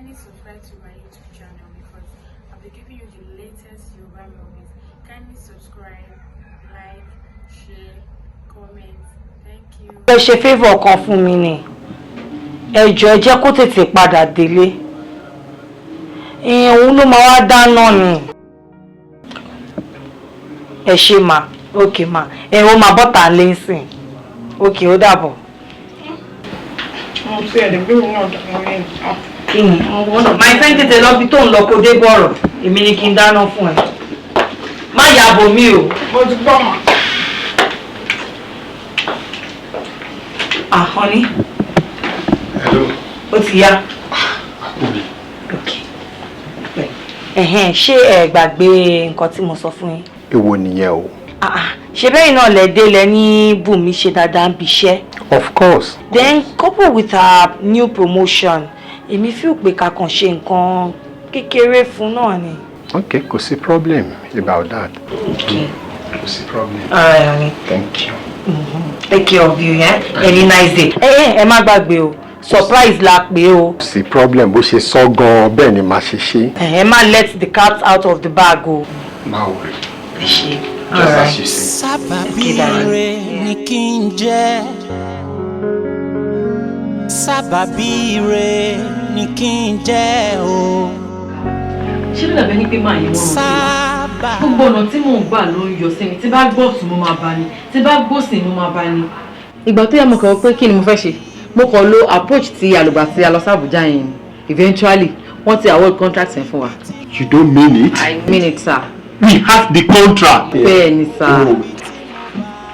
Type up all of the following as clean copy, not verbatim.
kindly subscribe to my YouTube channel because I'll be giving you the latest Yoruba movies. Kindly subscribe, like, share, comment. Thank you. Ẹ ṣe favor kan fún mi ni. Ẹ jọ̀ọ́ ẹ jẹ́ kó tètè padà délé. Òun ló máa wá dáná ni. Ẹ ṣé ma. Okay ma. Ó máa bọ́ta lẹ́sìn. Okay, ó dàbọ̀. Mo ṣe ẹ̀dẹ̀ bí mi náà dáná lẹ́yìn. Kíni? My friend tètè lọ bí tó ń lọ kó dé bọ̀rọ̀. Èmi ni kí n dáná fún ẹ. Má yàbò mí o. Mo ti gbọ́ mà. Ah, honey. Hello. Ó ti yá. Okay. Ṣé ẹ gbàgbé nǹkan tí mo sọ fún yín? Èwo nìyẹn o? Ṣé bẹ́ẹ̀ náà lẹ dé lẹ ní Bunmi ṣe dáadáa ń bí iṣẹ́? Of course. Then coupled with her new promotion, èmi feel pé ká kàn ṣe nǹkan kékeré fún náà ni. Okay, kò sí problem about that. Okay. Kò sí problem. All right, honey. Thank you. Take care of you, yeah? Any nice day. Ẹ má gbàgbé o. Surprise la pé o. Kò sí problem bó ṣe sọ gan bẹ́ẹ̀ ni màá ṣe ṣe. Ẹ má let the cat out of the bag o. Má worry. Ẹ ṣé. Just as you say. Sábàbí ire ni kí n jẹ́. Sábàbí ire ni kí n jẹ́ o. Ṣé ló dàbẹ́ ní pé máa yẹ wọ́n rọ̀? Gbogbo ọ̀nà tí mò ń gbà ló ń yọ sí mi. Tí bá gbọ́ ọ̀tún mo máa bá ní. Tí bá gbòsìn mo máa bá ní. Ìgbà tó yẹ mo kàn pé kí ni mo fẹ́ ṣe? Mo kàn lo approach ti àlùgbà tí a lọ sí Abuja yẹn. Eventually, wọ́n ti award contract yẹn fún wa. You don't mean it? I mean it, sir. We have the contract. Bẹ́ẹ̀ni, sir.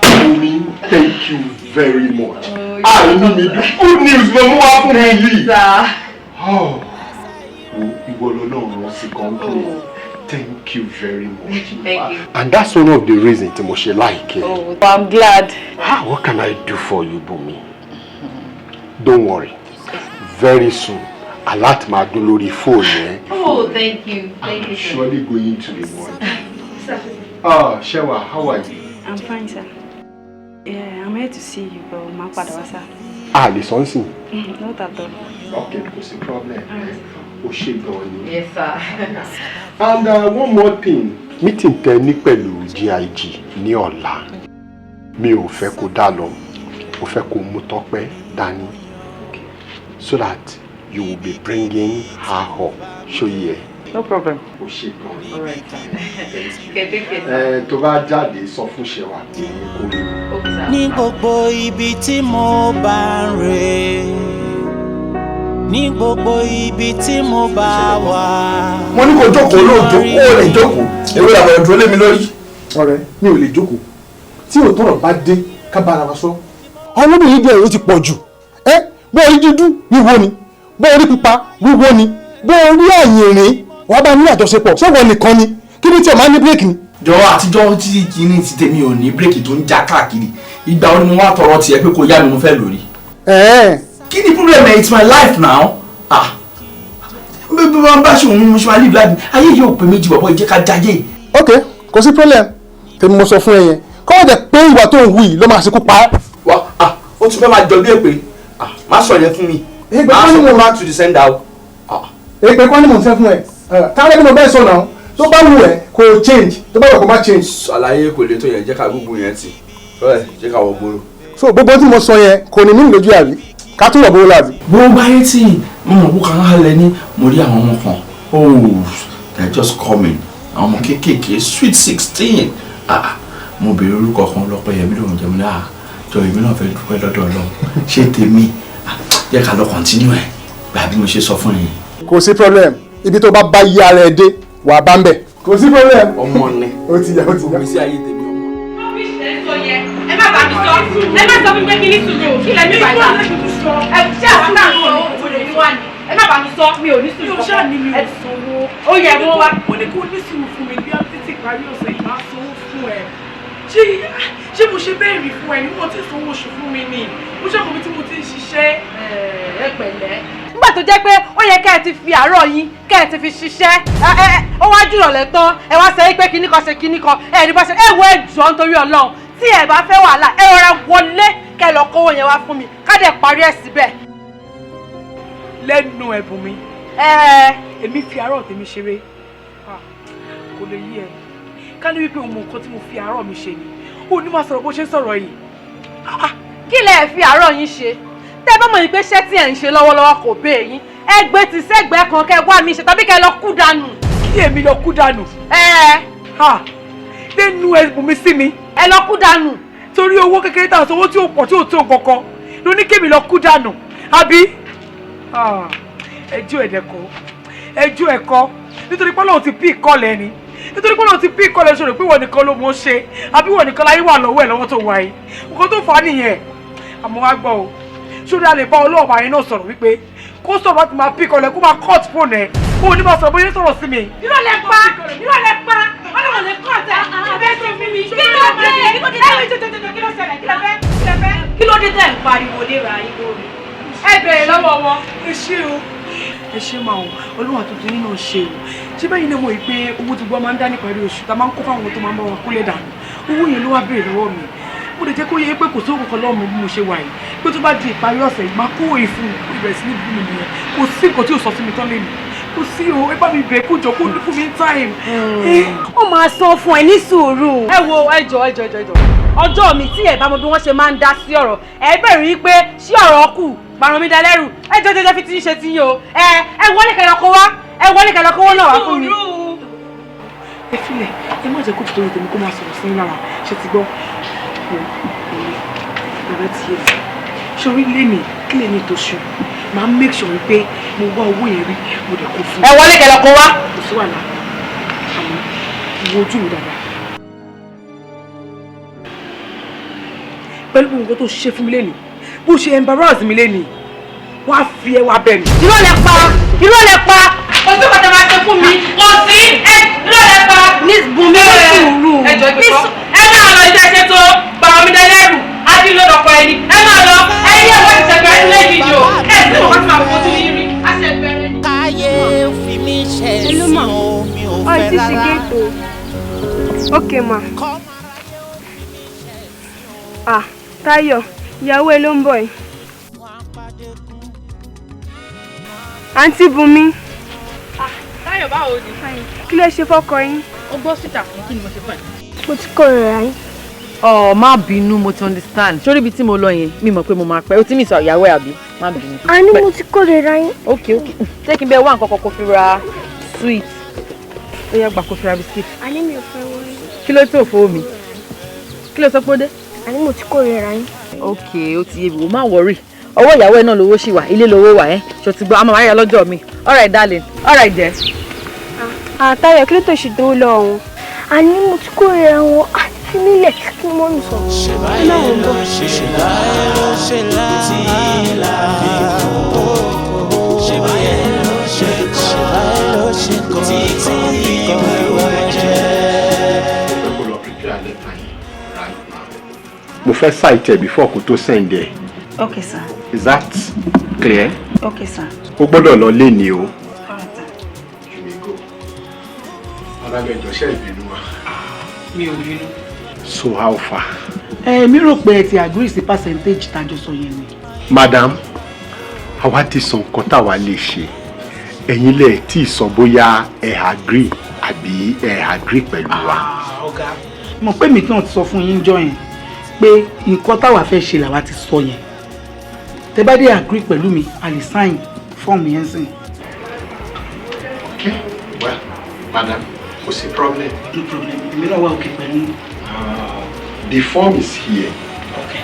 Bunmi, thank you very much. I mean it. Good news ló mú wá fún mi yìí. Ìwọ lọ́lọ́run rán sí company. Thank you very much. Thank you. And that's one of the reasons tí mo ṣe like it. Oh, I'm glad. What can I do for you, Bunmi? Don't worry. Very soon, alert máa dún lórí phone yẹn. Oh, thank you. Thank you, sir. Surely going to be one. Shewa, how are you? I'm fine, sir. Yeah, I'm here to see you, but my father, sir. The something. Not at all. Okay, what's the problem? Yes, sir. And one more thing. Meeting tẹ ní pẹ̀lú GIG ní ọ̀la. Mi ò fẹ́ kó dá lọ. Mo fẹ́ kó mú Tọ́pẹ́ dání. So that you will be bringing her up. Show you. No problem. All right. Tó bá jáde sọ fún Shewa pé kó rí mi. Ní gbogbo ibi tí mo bá ń rè, ní gbogbo ibi tí mo bá wà. Mo ní kó jókòó lóòjó, ó lè jókòó. Èwe làwọn ọ̀dọ́ lé mi lórí. Ọ̀rẹ́, mi ò lè jókòó. Tí òótọ́ bá dé, ká bára wa sọ. Ọlọ́bìnrin díẹ̀ ló ti pọ̀ jù. Bó orí dúdú wíwo ni, bó orí pupa wíwo ni, bó orí àyìnrín wàá bá ní àjọṣepọ̀ ṣé wọ́n nìkan ni kí ni tí o máa ní bírèkì ni. Jọ̀wọ́ àtijọ́ tí kìíní ti tèmi ò ní bírèkì tó ń já káàkiri ìgbà wo ni mo wá tọrọ tiẹ̀ pé kò yá mi mo fẹ́ lórí. Kí ni problem ẹ̀? It's my life now. Bí wọ́n bá ṣe òun mo ṣe máa live life ayé yóò pé méjì bọ̀bọ̀ ìjẹ́ ká jáyé. Ok, kò sí problem tèmi mo sọ fún ẹ yẹn kọ́ ọ̀dẹ̀ pé ìwà tó ń wù yìí ló máa ṣekú pa á. Wá ó tún fẹ́ máa jọ bí èpè má sọ yẹn fún mi. Má sọ fún back to the sender o. Èpè kọ́ ni mò ń fẹ́ fún ẹ táwọn ẹni mo bẹ́ẹ̀ sọ náà tó bá wù ẹ kò change tó bá wù kó má change. Àlàyé kò lè tó yẹn jẹ́ ká gbogbo yẹn ti jẹ́ ká wọ gbòòrò. So gbogbo tí mo sọ yẹn kò ní mí lójú àbí ká tún wọ̀ bó láàbí. Gbogbo ayé tí mo mọ̀ kó kàn án lẹ ní mo rí àwọn ọmọ kan they are just coming àwọn ọmọ kéékèèké sweet 16 mo bèrè orúkọ kan lọ́pọ̀ yẹn mi lòun jẹ́ mi ní jọ èmi náà fẹ́ dúpẹ́ lọ́dọ̀ Ọlọ́run ṣé tèmi jẹ́ ká lọ continue ẹ̀ gbà bí mo ṣe sọ fún yín. Kò sí problem ibi tó bá yí ara ẹ dé wà á bá ń bẹ̀. Kò sí problem. Ọmọ ni ó ti yá. Omi sí ayé tèmi ọmọ. Ẹ má bá mi sọ ẹ má sọ fún mi pé kí ní sùúrù kí lẹ́mí bàjẹ́ ẹ ṣé àwọn náà sọ òde ní wá ní ẹ má bá mi sọ mi ò ní sùúrù kọ́kọ́. Yóò ṣáà ní mi ò sanwó. Ó yẹ wọ́n wá. Mo ní kó ní sùúrù fún mi bí títí parí ọ̀sẹ̀ yìí máa sanwó fún ẹ. Ṣé mo ṣe bẹ́ẹ̀ rí fún ẹ ní mo ti sanwó oṣù fún mi ni mo ṣe àkọ́bí tí mo ti ń ṣiṣẹ́. Ẹ pẹ̀lẹ́. Nígbà tó jẹ́ pé ó yẹ kẹ́ ẹ ti fi àárọ̀ yín kẹ́ ẹ ti fi ṣiṣẹ́ ó wá jùlọ lẹ́tọ́ ẹ wá sọ pé kíní kan ṣe kíní kan ẹ ní bá ṣe ẹ wo ẹjọ́ nítorí Ọlọ́run tí ẹ bá fẹ́ wàhálà ẹ rọra wọlé kẹ́ ẹ lọ kówó yẹn wá fún mi ká dẹ̀ parí ẹ̀ síbẹ̀. Lẹ́nu ẹ̀bùn mi Èmi fi àárọ̀ tèmi ṣeré. Kò lè yí ẹ. Ká ní wípé òun mọ nǹkan tí mo fi àárọ̀ mi ṣe ni. Ó ní máa sọ̀rọ̀ bó ṣe ń sọ̀rọ̀ yìí. Kí lẹ fi àárọ̀ yín ṣe? Tẹ́ bá mọ̀ yín pé iṣẹ́ tí ẹ̀ ń ṣe lọ́wọ́lọ́wọ́ kò bẹ́ yín. Ẹ gbé ti sẹ́gbẹ̀ẹ́ kan kẹ́ wá mi ṣe tàbí kẹ́ lọ kú dànù. Kí èmi lọ kú dànù? Lẹ́nu ẹ̀bùn mi sí mi. Ẹ lọ kú dànù. Torí owó kékeré tà sọ owó tí ò pọ̀ tí ò tó nǹkankan ló ní kémi lọ kú dànù. Àbí? Ẹjọ́ ẹ̀kọ́ nítorí pé Ọlọ́run ti pí ìkọlẹ̀ ni. Nítorí pé Ọlọ́run ti pí ìkọlẹ̀ ṣòro pé wọ́n nìkan ló mọ̀ ṣe àbí wọ́n nìkan láyé wà lọ́wọ́ ẹ̀ lọ́wọ́ tó wà yìí. Nǹkan tó fà á nìyẹn. Àmọ́ wá gbọ́ o. Ṣórí a lè bá ọlọ́ọ̀bà yẹn náà sọ̀rọ̀ wípé kó sọ̀rọ̀ láti máa pí ìkọlẹ̀ kó máa cut phone ẹ̀. Ó ní máa sọ̀rọ̀ bóyá sọ̀rọ̀ sí mi. Irọ́ lẹ pa. Ọlọ́run lè cut ẹ̀. Abẹ́ tó fún mi. Kí ló dé tẹ̀ ń pariwo léra yín lórí? Ẹ bẹ̀rẹ̀ lọ́wọ́ wọn. Ẹ ṣe máa o, Ọlọ́run àtúntò nínú ṣe o. Ṣé bẹ́ẹ̀ ni mo rí pé owó tí gbọ́ máa ń dá nípa eré oṣù tá máa ń kó fáwọn tó máa ń bá wa kólé dànù. Owó yẹn ló wá béèrè lọ́wọ́ mi. Mo lè jẹ́ kó yẹ pé kò sówó kankan lọ́wọ́ mi bí mo ṣe wà yìí. Pé tó bá di ìparí ọ̀sẹ̀ yìí máa kó ìfún ìbẹ̀rẹ̀ sí ní bí mi nìyẹn. Kò sí nǹkan tí ò sọ sí mi tán lé mi. Kò sí o, ẹ bá mi bẹ̀ kó jọ kó fún mi time. Ó máa san fún ẹ ní sùúrù. Ẹ wo ẹjọ́. Ọjọ́ mi tí ẹ bá mọ bí wọ́n ṣe máa ń dá sí ọ̀rọ̀. Ẹ bẹ̀rù yín pé ṣé ọ̀rọ̀ kù gbàrún mi dá lẹ́rù. Ẹjọ́ fi ti ń ṣe ti yín o. Ẹ wọlé kẹlẹ́ kó wá. Ẹ wọlé kẹlẹ́ kó wọ́n náà wá fún mi. Ẹ filẹ̀, ẹ má jẹ́ kó tó tèmi kó máa sọ̀rọ̀ sí yín lára. Ṣé ti gbọ́? Ọ̀rẹ́ ti yé mi. Ṣorí lé mi, kí lè ní ìtòṣù? Màá make sure pé mo wá owó yẹn rí, mo dẹ̀ kó fún. Ẹ wọlé kẹlẹ́ kó wá. Kò sí wàhálà. Àmọ́ ìwọ ojú mi dáadáa. Pẹ̀lú gbogbo nǹkan tó ṣiṣẹ́ fún mi lénìí, bó ṣe embarrass mi lénìí, wọ́n á fi ẹ wá bẹ̀ mí. Irọ́ lẹ pa. Ojú kan tẹ máa ṣe fún mi. Kò sí irọ́ lẹ pa. Ní Bunmi sùúrù. Ẹ máa lọ iṣẹ́ ṣe tó gbàrún mi dá lẹ́rù. Á dín lọ́dọ̀kọ ẹni. Ẹ máa lọ. Ẹyin ẹ̀wọ̀n ti ṣẹ̀gbẹ́ ẹni lẹ́yìn ìjọ. Ẹ sì mọ̀ wọ́n ti máa fojú yín rí. Á ṣe bẹ̀rẹ̀ ni. káyé fi mí ṣe sí omi ò fẹ́ rárá. Okay ma. Táyọ̀, ìyàwó ẹ ló ń bọ̀ yìí. Àǹtí Bunmi. Táyọ̀ báwo ni? Kí ló ṣe fọ́kọ yín? Ó gbọ́ síta fún kí ni mo ṣe fún ẹ? Mo ti kórìíra yín. Má bínú, mo ti understand. Sórí ibi tí mo lọ yẹn, mi mọ̀ pé mo máa pẹ́. O ti mi sọ ìyàwó ẹ̀ àbí? Má bínú. A ní mo ti kórìíra yín. Okay. Jẹ́ kí n bẹ wá nǹkan kan kó fi ra sweet. Ó yá gbà kó fi ra biscuit. A ní mi ò fẹ́ wọlé. Kí ló tó fowó mi? Kí ló sọ pé ó dé? A ní mo ti kórìíra yín. Okay, ó ti yé mi. Wò má worry. Ọwọ́ ìyàwó ẹ̀ náà lówó ṣì wà. Ilé lówó wà ẹ́. Ṣo ti gbọ́, a máa wáyà lọ́jọ́ mi. All right, darling. All right, dear. Táyọ̀, kí ló tó ṣe dúró lọ òun? A ní mo ti kórìíra wọn àti nílẹ̀ kí mo ń sọ. Ọlọ́run bọ̀. Mo fẹ́ cite before kó tó send ẹ. Okay, sir. Is that clear? Okay, sir. O gbọ́dọ̀ lọ lé ní o. Alágbèjọ́ṣẹ́ ìbínú wa. Mi ò bínú. So how far? Mi rò pé ẹ ti agree sí percentage tájọ sọ yẹn ni. Madam, àwa ti sọ nǹkan táwa lè ṣe. Ẹ̀yin lẹ tí sọ bóyá ẹ agree àbí ẹ agree pẹ̀lú wa. Ọ̀gá, mo pé mi kàn ti sọ fún yín jọ yẹn pé nǹkan táwa fẹ́ ṣe làwa ti sọ yẹn. Tẹ́ bá dé agree pẹ̀lú mi, a lè sign form yẹn sìn. Okay, well, madam, kò sí problem. No problem. Èmi náà wà òkè pẹ̀lú. The form is here. Okay.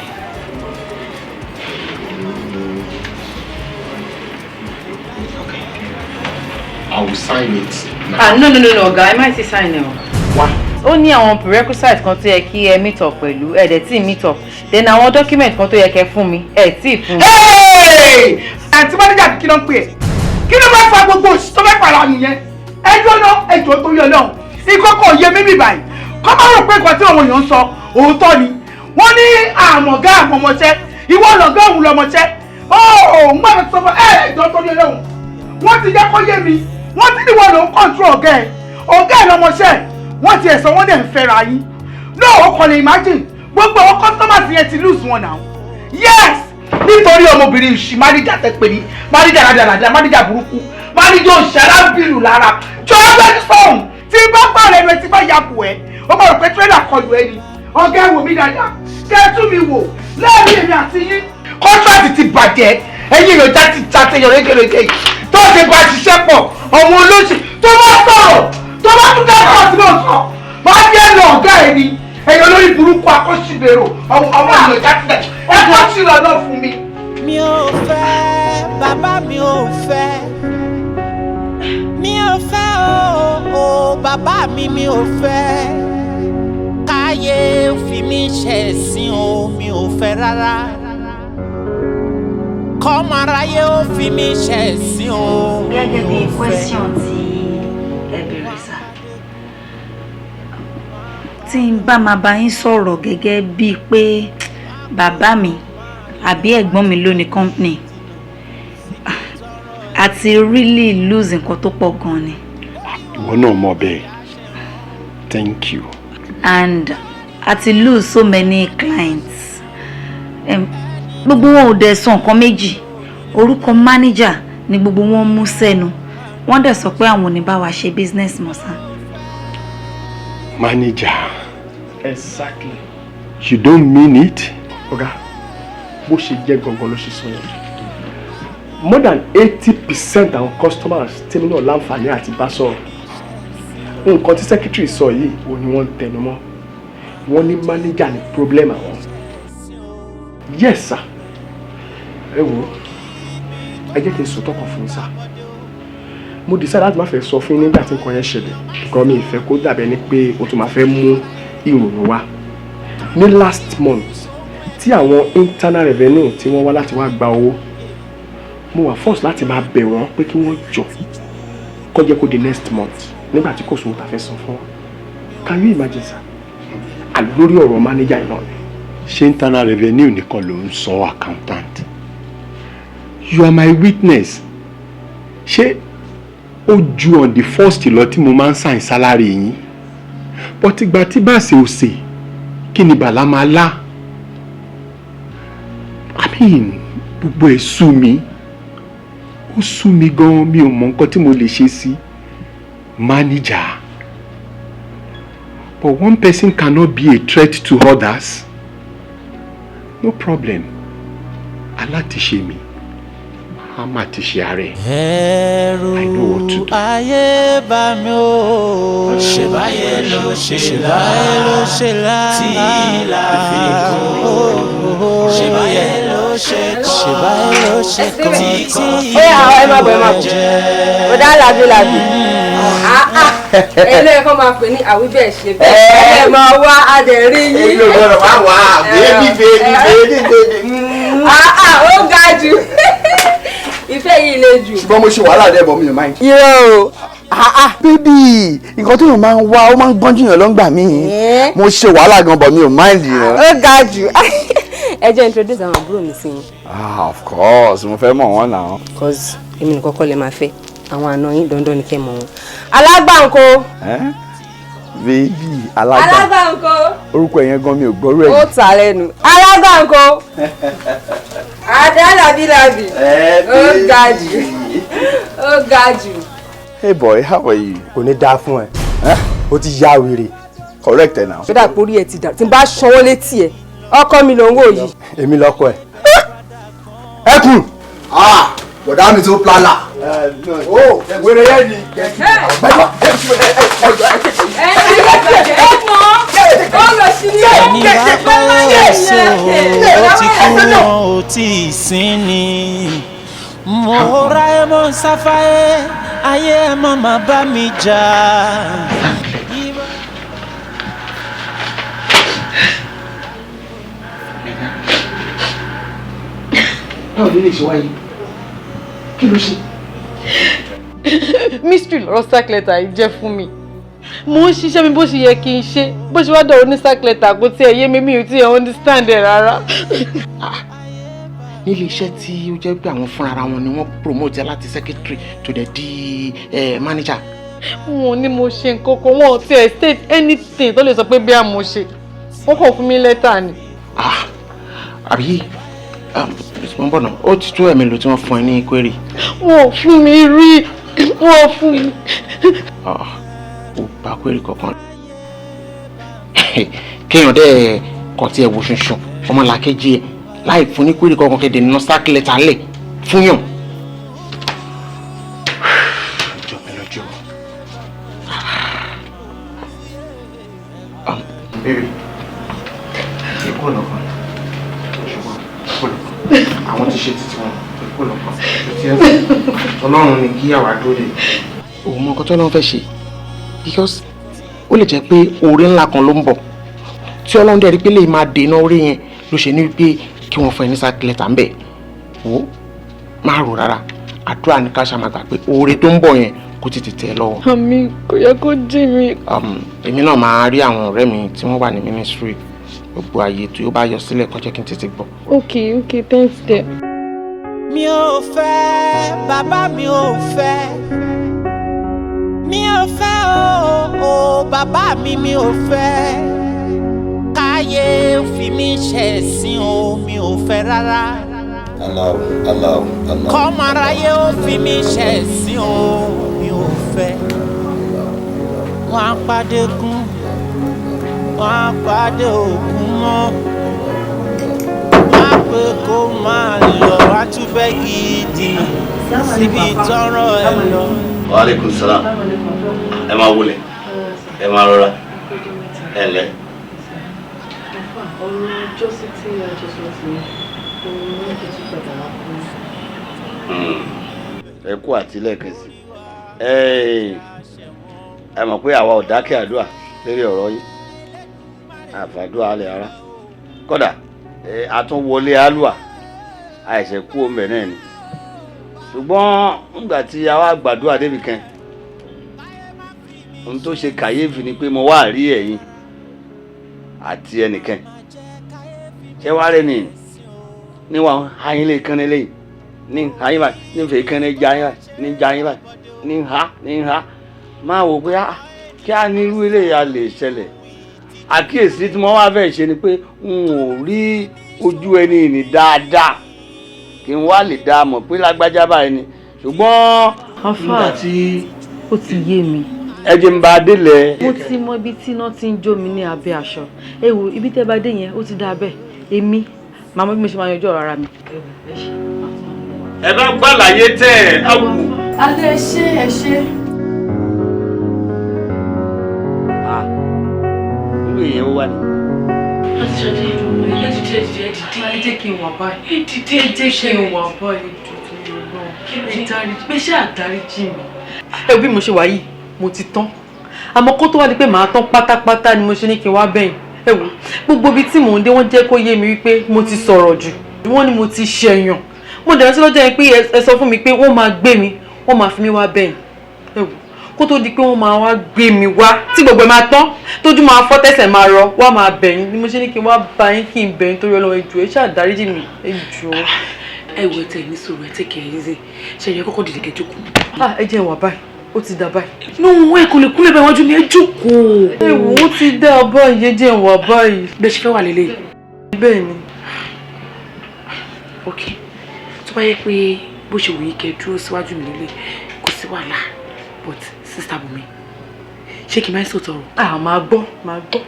I will sign it now. No, ọ̀gá, ẹ má ti sign ẹ o. Why? Ó ní àwọn prerequisites kan tó yẹ kí ẹ meet up pẹ̀lú, ẹ dẹ̀ tí meet up. Then àwọn document kan tó yẹ kẹ́ fún mi, ẹ tí fún mi. Àǹtí manager kí ló ń pè ẹ́? Kí ló máa fa gbogbo òṣì tó fẹ́ fara nìyẹn? Ẹjọ́ náà ẹjọ́ tó yẹ náà. Ìkọ́kọ̀ yẹ mímì báyìí. Kọ́ máa rò pé nǹkan tí àwọn èèyàn ń sọ òótọ́ ni. Wọ́n ní àmọ̀gá àmọ̀mọ̀ṣẹ́, ìwọ lọ̀gá òun lọmọṣẹ́. Ń gbà sọ fún ẹjọ́ tó yẹ náà. Wọ́n ti jẹ́ kó yé mi. Wọ́n ti ní wọn lòún control ọ̀gá ẹ̀ lọmọṣẹ́. Wọ́n ti ẹ̀sọ́ wọ́n dẹ̀ ń fẹ́ra yín. No, o kò lè imagine. Gbogbo àwọn customers yẹn ti lose wọn now. Yes! nítorí ọmọbìnrin ìṣì máníjà tẹ pè ní máníjà rádaràdà máníjà burúkú máníjà òṣèré bìlù lára jọ ọgbẹ́ni sọ̀hún tí bá pààrọ̀ ẹnu ẹ tí bá yàgò ẹ ó mọ̀ rò pé tírélà kọlù ẹ ni ọ̀gá ẹ wò mí dáadáa kẹ́ ẹ tún mi wò lẹ́ẹ̀rí èmi àti yín kọ́ńtrátì ti bàjẹ́ ẹ̀yin ìròjà ti jàtẹ̀ yọ̀ régerege tó ṣe bá ṣiṣẹ́ pọ̀ ọmọ olóṣì tó bá sọ̀rọ̀ tó bá tún dákọ̀ tí mo sọ máa bí ẹnu ọ̀gá ẹ ni ẹ̀yin olórí burúkú akọ́ṣìbèrò ọmọ ìròjà ti dẹ̀ ẹ̀kọ́ sí lọ́dọ̀ fún mi. mi ò fẹ́ bàbá mi ò fẹ́ mi ò fẹ́ o bàbá mi ò fẹ́ káyé fi mí ṣẹ̀sín o mi ò fẹ́ rárá kọ́mọ aráyé ó fi mí ṣẹ̀sín o mi ò fẹ́. gẹ́gẹ́ bí question tí ẹ bèrè sá tí n bá máa bá yín sọ̀rọ̀ gẹ́gẹ́ bíi pé bàbá mi àbí ẹ̀gbọ́n mi ló ní company àti really lose nǹkan tó pọ̀ gan ni. ìwọ náà mọ̀ bẹ́ẹ̀ thank you. and àti lose so many clients gbogbo wọn ò dẹ̀ sọ nǹkan méjì orúkọ manager ni gbogbo wọn mú sẹ́nu wọ́n dẹ̀ sọ pé àwọn ò ní bá wa ṣe business mọ́ sá. manager. Exactly. You don't mean it? Ọ̀gá, bó ṣe jẹ́ gangan ló ṣe sọ yẹn. More than 80% àwọn customers tèmi náà láǹfààní àti bá sọ̀rọ̀. Nǹkan tí secretary sọ yìí òun ni wọ́n ń tẹnu mọ́. Wọ́n ní manager ní problem àwọn. Yes sir. Ẹ wo, ẹ jẹ́ kí n sọ tọkàn fún yín sir. Mo decide láti má fẹ́ sọ fún yín nígbà tí nǹkan yẹn ṣẹlẹ̀. Because mi ìfẹ́ kó dàbí ẹni pé o tún máa fẹ́ mú ìrònú wá. Ní last month tí àwọn internal revenue tí wọ́n wá láti wá gba owó mo wà force láti máa bẹ̀ wọ́n pé kí wọ́n jọ kó jẹ́ kó di next month nígbà tí kò sówó ta fẹ́ san fún wọn. Can you imagine sir? Àlórí ọ̀rọ̀ manager náà ni. Ṣé internal revenue nìkan ló ń sọ accountant? You are my witness. Ṣé ó ju on the first lọ tí mo máa ń sign salary yín? But ìgbà tí bá ṣe òsè kí ni bàlá máa lá? I mean gbogbo ẹ̀ sú mi. Ó sú mi gan mi ò mọ nǹkan tí mo lè ṣe sí. Manager. But one person cannot be a threat to others. No problem. Alátiṣe mi. A máa ti ṣe àárẹ̀. I know what to do. Ayé bá mi o. Ṣé báyé ló ṣe lá tí ìlà fi kó. Ṣé báyé ló ṣe kó tí ìlà ẹ má bọ̀ ẹ má bọ̀. Ó dá làbí. Ẹlẹ́ ẹ̀kọ́ máa pè ní àwíbẹ̀ ṣe bẹ́ẹ̀. Ẹ máa wá adẹ̀rí yín. Èyí ò gbọ́dọ̀ wá wá bèbí. Ó ga jù. Ìfẹ́ yìí le jù. Ṣùgbọ́n mo ṣe wàhálà dẹ́ bọ̀ mi ò máa ń. Irọ́ o. Bébì, nǹkan tó yàn máa ń wá ó máa ń gbọ́njú yàn lọ́ngbà mí. Mo ṣe wàhálà gan bọ̀ mi ò máa ń lì yàn. Ó ga jù. Ẹ jẹ́ introduce àwọn àbúrò mi sí yín. Of course, mo fẹ́ mọ̀ wọ́n náà. Cause èmi nìkan kọ́ lè máa fẹ́. Àwọn àna yín dandan ni kẹ́ mọ̀ wọn. Alágbàǹkó. Bébì, alágbà. Alágbàǹkó. Orúkọ yẹn gan mi ò gbọ́rú ẹ̀. Ó tà lẹ́nu. Alágbàǹkó. Adá làbí. Ó ga jù. Ó ga jù. Hey boy, how are you? Kò ní dáa fún ẹ. Ó ti ya wèrè. Correct ẹ now. Ṣé dà pórí ẹ ti dà tí n bá ṣọwọ́ létí ẹ ọkọ mi ló ń wò yìí. Èmi lọ́kọ ẹ̀. Ẹkùn. Bọ̀dá mi tó plálà. Wèrè yẹn ni. Ẹni bá bọ́ èso ó ti kú wọn ò tí ì sín ni. Mo ra ẹ mọ sáfáyé ayé ẹ má má bá mi jà. Báwo ló lè ṣe wáyé? Kí ló ṣe? Mystery lọ́rọ̀ sack letter yìí jẹ́ fún mi. Mo ń ṣiṣẹ́ mi bó ṣe yẹ kí n ṣe. Bó ṣe wá dọ̀rọ̀ ní sack letter kò tiẹ̀ yé mi ò tiẹ̀ understand ẹ̀ rárá. Nílé iṣẹ́ tí ó jẹ́ pé àwọn fúnra wọn ni wọ́n promote láti secretary to the di manager. Wọn ò ní mo ṣe nǹkan kan, wọn ò tiẹ̀ state anything tó lè sọ pé bí a mo ṣe. Wọ́n kàn fún mi lẹ́tà ni. Àbí Wọ́n bọ̀ náà, ó ti tó ẹ̀mí lò tí wọ́n fún ẹ ní query. Wọ́n fún mi rí, wọ́n fún mi. Ó gba query kankan. Kéèyàn dẹ́ kàn tí ẹ wo ṣunṣun, ọmọlàkejì ẹ̀ láì fún ní query kankan kéde nínú sack letter lẹ̀ fún yàn. Baby, ikú lọ́kàn. Àwọn ti ṣe títí wọn, ikú lọ́kàn. Ọlọ́run ni kí àwa dúró dé. Òun mọ nǹkan tó lọ́n fẹ́ ṣe because ó lè jẹ́ pé oore ńlá kan ló ń bọ̀. Tí Ọlọ́run dẹ̀ rí pé lè máa dènà oore yẹn ló ṣe ní wípé kí wọ́n fún ẹ ní sack letter ń bẹ̀. Wo máa rò rárá. Àdúrà ní ká ṣàmàgbà pé oore tó ń bọ̀ yẹn kó tètè tẹ̀ lọ́wọ́. Àmì kò yẹ kó jí mi. Èmi náà máa rí àwọn ọ̀rẹ́ mi tí wọ́n wà ní ministry gbogbo ààyè tí ó bá yọ sílẹ̀ kó jẹ́ kí n tètè gbọ́. Okay, thanks there. Mi ò fẹ́, bàbá mi ò fẹ́. Mi ò fẹ́ o, bàbá mi ò fẹ́. Káyé fi mí ṣẹ̀sín o, mi ò fẹ́ rárá. Allah. Kọ́mọ aráyé ó fi mí ṣẹ̀sín o, mi ò fẹ́. Wọ́n á pàdé kún, wọ́n á pàdé òkun mọ́. Wọ́n á pé kó máa lọ, wá tún fẹ́ gidi síbi tọ́rọ̀ ẹ lọ. Wa alaikum salam. Ẹ máa wọlé, ẹ máa rọra, ẹ lẹ. Ọ̀rọ̀ ọjọ́ sí tí a jọ sọ sí òun kì í tún padà wá fún mi. Ẹ kú àtìlẹ́ẹ̀kan sí. Ẹ mọ̀ pé àwa ò dákẹ́ àdúrà lórí ọ̀rọ̀ yín. Àfàdúrà alẹ́ ara. Kódà àtúnwọlé alúà àìṣẹ́ kú omi ẹ̀ náà ni. Ṣùgbọ́n nígbà tí a wá gbàdúrà débi kan, ohun tó ṣe kàyéfì ni pé mo wá rí ẹ̀yin àti ẹnìkan. Ṣé wá rẹ̀ ni níwọ̀n ayín lè kán lẹ́yìn ní ayín báyìí nífẹ̀ẹ́ kán ní já yín báyìí ní ha máa wò pé kí á ní irú ilé ya lè ṣẹlẹ̀. Àkíyèsí tí mo wá fẹ́ ṣe ni pé n ò rí ojú ẹni ní dáadáa kí n wá lè dá mọ̀ pé lágbájá báyìí ni. Ṣùgbọ́n nígbà tí ó ti yé mi. Ẹ jẹ́ n bá délẹ̀. Mo ti mọ ibi tí iná ti ń jó mi ní abẹ́ aṣọ. Ẹ wo ibi tẹ́ bá dé yẹn ó ti dá bẹ́ẹ̀. Èmi màmá bí mo ṣe máa yanjú ọ̀rọ̀ ara mi. Ẹ bá gbàlàyé tẹ̀ ẹ wù. Adé ẹ ṣe. Irú èèyàn wà ní. Ẹ jẹ́ kí n wà báyìí. Ẹ jẹ́ kí n wà báyìí. Ẹ ṣe àdáríjì mi. Ẹ bí mo ṣe wà yìí mo ti tán. Àmọ́ kó tó wá di pé màá tán pátápátá ni mo ṣe ní kí n wá bẹ̀yìn. Ẹ wò gbogbo ibi tí mò ń dé wọ́n jẹ́ kó yé mi wípé mo ti sọ̀rọ̀ jù. Wọ́n ní mo ti ṣẹ̀yàn. Mo dẹ̀ rántí lọ́jọ́ yẹn pé ẹ sọ fún mi pé wọ́n máa gbé mi, wọ́n máa fi mí wá bẹ̀yìn. Ẹ wò kó tó di pé wọ́n máa wá gbé mi wá tí gbogbo ẹ̀ máa tán tójú máa fọ́ tẹ̀sẹ̀ máa rọ wá máa bẹ̀yìn ni mo ṣe ní kí n wá bá yín kí n bẹ̀yìn torí Ọlọ́run ẹ jọ̀ọ́ ẹ ṣáà dáríjì mi ẹ jọ̀ọ́. Ẹ wò tẹ ní sọ̀rọ̀ ẹ tẹkẹ ẹ ṣe ṣe yẹ kọ́kọ́ dìde kẹjọ kù. Ẹ jẹ́ ìwà báyìí ó ti dà báyìí. Nú wọn èkó lè kúlẹ̀ bá iwájú ni ẹ jókòó. Ẹ wò ó ti dà báyìí ẹ jẹ́ ìwà báyìí. Bẹ́ẹ̀ ṣe fẹ́ wà lélẹ̀. Bẹ́ẹ̀ ni. Ok tó bá yẹ pé bó ṣe wù yí kẹ dúró síwájú mi nílé kò sí wàhálà but sister Bunmi ṣé kí n máa ń sọ̀tọ̀ ọ̀rọ̀. Máa gbọ́ máa gbọ́.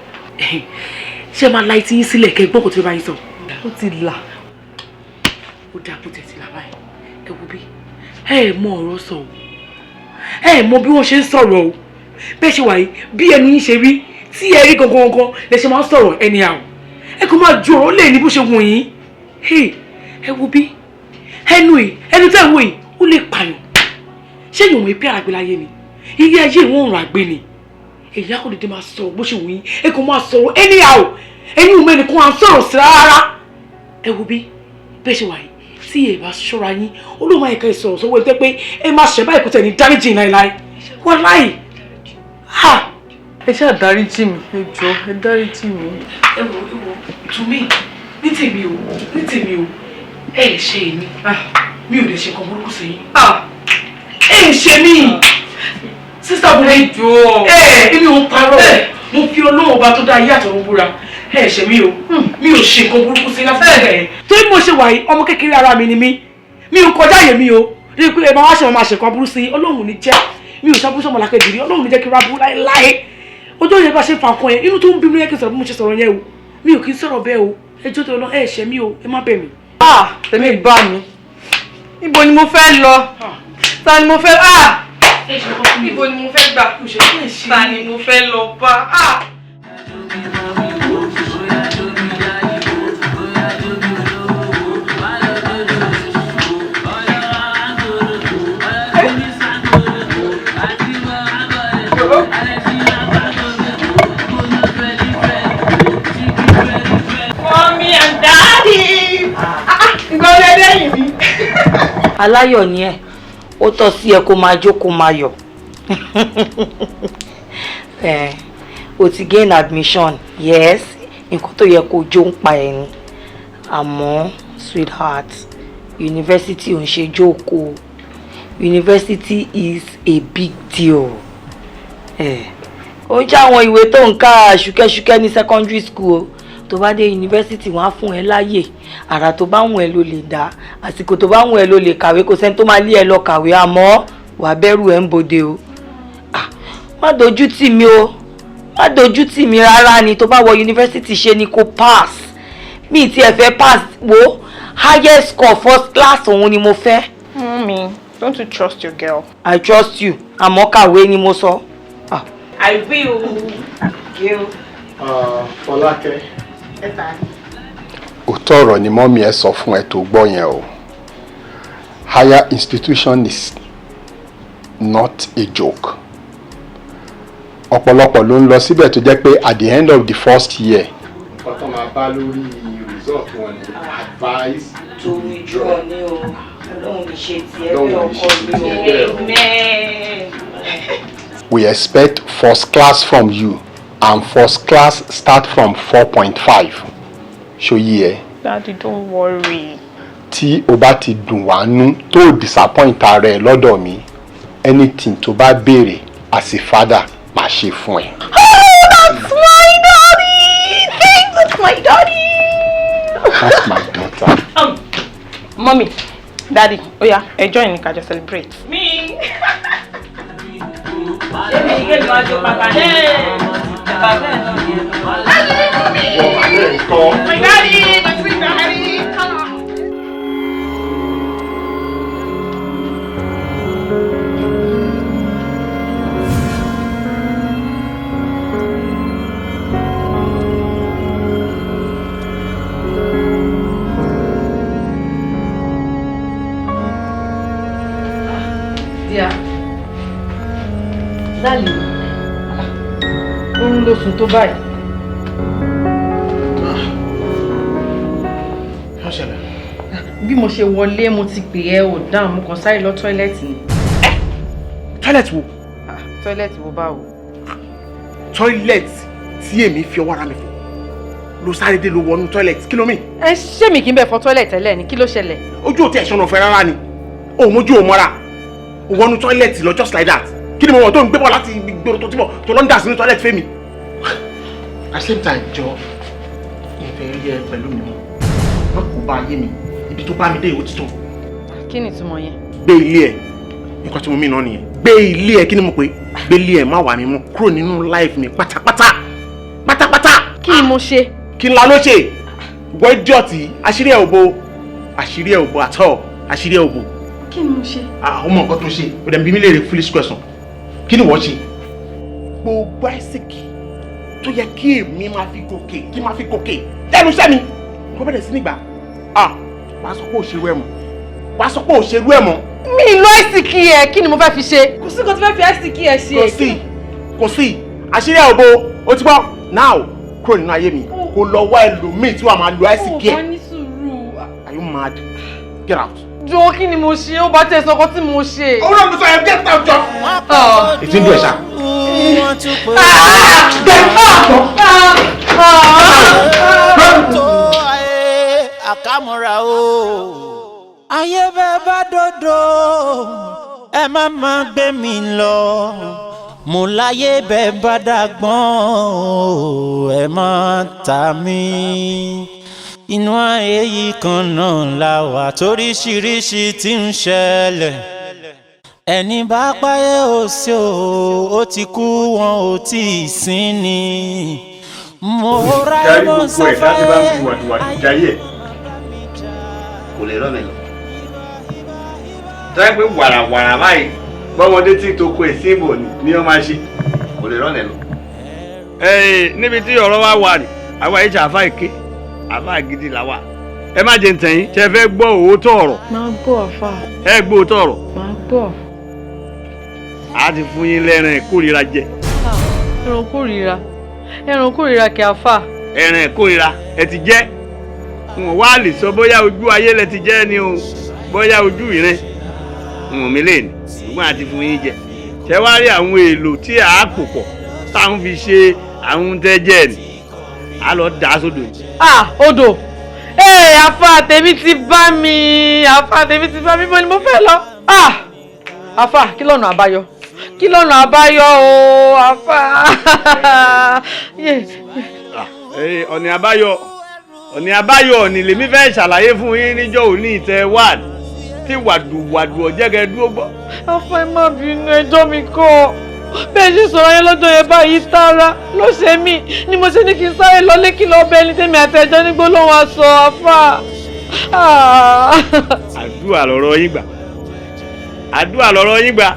Ṣé máa la etí yín sílẹ̀ kẹ́ gbọ́ kó tó bá yín sọ. Ó ti là. Ó dáa kó tẹ̀sí là báyìí ẹ wo bí ẹ mọ ọ̀rọ̀ sọ o ẹ mọ bí wọ́n ṣe ń sọ̀rọ̀ o bẹ́ẹ̀ ṣe wà yìí bí ẹnu yín ṣe rí tí ẹ rí gangan lẹ ṣe máa ń sọ̀rọ̀ ẹni àwọ̀ ẹ kò máa ju ọ̀rọ̀ lè ní bó ṣe wù yín ẹ wo bí ẹnu tẹ́ ń wò yìí ó lè pààyàn ṣé èèyàn mọ̀ pé àgbẹ̀ láyé ni ilé ayé ìwọ̀n òrùn àgbẹ̀ ni èyí á kò dédé máa sọ̀rọ̀ bó ṣe wù yín ẹ kò máa sọ̀rọ̀ ẹni àwọ̀ ẹni ò mẹ́ni kó máa sọ̀rọ̀ sí rárá ẹ wo bí bẹ́ẹ̀ ṣe wà yìí tí ẹ bá ṣọ́ra yín olóòmọ ẹ̀ka ìsọ̀rọ̀ sọ́wọ́ ẹ tẹ́ pé ẹ máa ṣẹ̀ báyìí kò tẹ̀ ní dáríjì láéláé wọ́n láì ha. Ẹ ṣáà dáríjì mi ẹ jọ̀ọ́ ẹ dáríjì mi. Ẹ wo tùmí ní tèmi o ẹ ṣe èmi mi ò lè ṣe nǹkan burúkú sí yín ẹ ṣe mí sísá Bunmi jọ̀ọ́ èmi ò ń parọ́ mo fi Ọlọ́run ọba tó dá ayé àtọ̀run búra ẹ ṣe mí o mi ò ṣe nǹkan burúkú sí lásán ẹ̀ torí mo ṣe wà yìí ọmọ kékeré ara mi ni mí mi ò kọjá àyè mi o rí pé ẹ máa wá ṣe máa ṣe nǹkan burú sí Ọlọ́run ní jẹ́ mi ò sábú sọmọ làkejì rí Ọlọ́run ní jẹ́ kí n ra burú láéláé ojú yẹn bá ṣe fa nǹkan yẹn inú tó ń bí mi yẹ kí n sọ̀rọ̀ bí mo ṣe sọ̀rọ̀ yẹn o mi ò kí n sọ̀rọ̀ bẹ́ẹ̀ o ẹjọ́ tó lọ ẹ ṣe mí o ẹ má bẹ̀ mí. tèmi bá mi ibo ni mo fẹ́ lọ ta ni mo fẹ́ ibo ni mo fẹ́ gbà ta ni mo fẹ́ lọ bá. Mommy and Daddy. Ìgbọ́lẹ̀ lẹ́yìn mi. Aláyọ̀ ni ẹ́, ó tọ́ sí ẹ kó máa jó kó máa yọ̀. O ti gain admission, yes, nǹkan tó yẹ kó jó ń pa ẹ̀ ni. Àmọ́, sweetheart, university ò ń ṣe jókòó. University is a big deal. Ó ń jẹ́ àwọn ìwé tó ń ká ṣúkẹ́ṣúkẹ́ ní secondary school. Tó bá dé university wọ́n á fún ẹ láyè àrà tó bá wùn ẹ ló lè dá àsìkò tó bá wùn ẹ ló lè kàwé kò sẹ́ni tó máa lé ẹ lọ kàwé àmọ́ wàá bẹ̀rù ẹ ń bòde o. Má dojú tì mí o má dojú tì mí rárá ni tó bá wọ university ṣe ni kó pass mi ti ẹ fẹ́ pass wo highest score first class òun ni mo fẹ́. Mommy, don't you trust your girl? I trust you àmọ́ kàwé ni mo sọ. I will. You. Fọlákẹ́. Òótọ́ ọ̀rọ̀ ni mọ́mí ẹ sọ fún ẹ tó gbọ́ yẹn o. Higher institution is not a joke. Ọ̀pọ̀lọpọ̀ ló ń lọ síbẹ̀ tó jẹ́ pé at the end of the first year. Nǹkan tó máa bá lórí result wọn ni advice to withdraw. Ọlọ́run ní ṣe tiẹ̀ bí ọkọ mi. Amen. We expect first class from you. And first class start from 4.5. Ṣó yé ẹ? Daddy, don't worry. Tí o bá ti dùn wá nú tó disappoint ara ẹ lọ́dọ̀ mi, anything tó bá béèrè as a father máa ṣe fún ẹ. Oh, that's my daddy! Thanks, that's my daddy! That's my daughter. Mommy, Daddy, oh yeah, join me, just celebrate. Me! My daddy, my sweet daddy, come on. Yeah. Darling, oorun ló sùn tó báyìí. Bí mo ṣe wọlé mo ti pè ẹ́ ò dáhùn mo kàn sáré lọ tọ́ílẹ̀tì ni. Tọ́ílẹ̀tì wo? Tọ́ílẹ̀tì wo báwo? Tọ́ílẹ̀tì tí èmi fi ọwọ́ ara mi fọ̀. Ló sáré dé ló wọnú tọ́ílẹ̀tì kí ló mì? Ẹ ṣé mi kì í bẹ̀ fọ tọ́ílẹ̀tì tẹ́lẹ̀ ni kí ló ṣẹlẹ̀? Ojú ò tí ẹ̀ ṣọ́nà ọ̀fẹ́ rárá ni. Òun mójú ò mọ́ra. Ó wọnú tọ́ílẹ̀tì lọ just like that. Kí ni mo wọ̀ tó ń gbé bọ̀ láti gbòòrò tó ti bọ̀ tó lọ ń dà sínú tọ́ílẹ̀tì fẹ́mi? At the same time jọ ìfẹ́ rí ẹ pẹ̀lú mi mọ́. Má kó bá ayé mi. Ibi tó bá mi dé ìwé títún. Kí ni ìtumọ̀ yẹn? Gbé ilé ẹ̀. Nǹkan tí mo mìíràn nìyẹn. Gbé ilé ẹ̀ kí ni mo pè? Gbé ilé ẹ̀ má wà mí mọ́. Kúrò nínú life mi pátápátá. Pátápátá. Kí ni mo ṣe? Kí n la ló ṣe? Ìwọ idiot àṣírí ẹ̀ ò bo. Àṣírí ẹ̀ ò bo at all. Àṣírí ẹ̀ ò bo. Kí ni mo ṣe? Àwọn ọmọ nǹkan tó ṣe. Ó dẹ̀ bí mi léèrè foolish question. Kí ni wọ́n ṣe? Gbogbo àìsíkì tó yẹ kí èmi máa fi gòkè kí máa fi gòkè. Lẹ́nu iṣẹ́ mi. Kó bẹ̀rẹ̀ sí nígbà. Wàá sọ pé òṣèrú ẹ̀ mọ́. Wàá sọ pé òṣèrú ẹ̀ mọ́. Mi lọ àìsíkì ẹ̀ kí ni mo fẹ́ fi ṣe? Kò sí nǹkan tó fẹ́ fi àìsíkì ẹ̀ ṣe. Kò sí. Àṣírí ẹ̀ ò bo. O ti gbọ́. Now kúrò nínú ayé mi. Kò lọ wá ẹlòmíì tí wàá máa lo àìsíkì ẹ̀. Ó bá ní sùúrù. Are you mad? Get out. Jọ̀ọ́ kí ni mo ṣe? Ó bá tẹ̀ sọ́kọ́ tí mo ṣe. Òun náà mo sọ yẹn get out jọ. Ètí ń dùn ẹ̀ ṣá. Àkàmúra o. Ayé bẹ́ẹ̀ bá dodo, ẹ má gbé mi lọ. Mo láyé bẹ́ẹ̀ bá dàgbọ́n, ẹ má ta mí. Inú ayé yìí kan náà la wà toríṣiríṣi tí ń ṣẹlẹ̀. Ẹni bá páyé òsì ó ti kú wọn ò tí ì sin ni. Mo ráyè mo sáfáyé. Kò lè rán mi lọ. Tọ́yẹ́ pé wàràwàrà báyìí bọ́mọdé tí toko ẹ̀ sí ìbò ni ó máa ṣe kò lè rán ẹ lọ. Níbi tí ọ̀rọ̀ wa wà ní àwa yìí ṣàfà èké àfà gidi là wà. Ẹ má jẹ́ ntẹ̀yìn ṣe fẹ́ gbọ́ òótọ́ ọ̀rọ̀. Máa gbọ́ àfà. Ẹ gbọ́ òótọ́ ọ̀rọ̀. Máa gbọ́. A ti fún yín lẹ́ran ìkórira jẹ. Ẹran kórira. Ẹran kórira kẹ àfà. Ẹran ìkórira ẹ ti jẹ́. Wọ́n wá lè sọ bóyá ojú ayé lẹ ti jẹ́ ni o bóyá ojú ìrìn. Wọ́n mi lè ní ṣùgbọ́n a ti fún yín jẹ. Ṣé wá rí àwọn èlò tí a pò pọ̀ táwọn fi ṣe àwọn tẹ́jẹ́ ni a lọ dà sódò yìí. Odò àfà tèmi ti bá mi àfà tèmi ti bá mi mo ni mo fẹ́ lọ. Àfà kí lọ́nà àbáyọ kí lọ́nà àbáyọ o àfà. ọ̀nà àbáyọ ni lèmi fẹ́ ṣàlàyé fún yín níjọ́ òní ìtẹ́ wáàdì tí wàdùwàdù ọ̀jẹ̀gẹ̀ dúró gbọ́. Àfà ẹ má bínú ẹjọ́ mi kọ́ bẹ́ẹ̀ ṣe sọ̀rọ̀ yẹn lọ́jọ́ yẹn báyìí tààrà ló ṣe mí ni mo ṣe ní kí n sáré lọ lé kí lọ bẹ́ẹ̀ ní tèmi àtẹ̀jọ́ ní gbólóhùn aṣọ àfà. àdúrà lọ̀rọ̀ yín gbà àdúrà lọ̀rọ̀ yín gbà.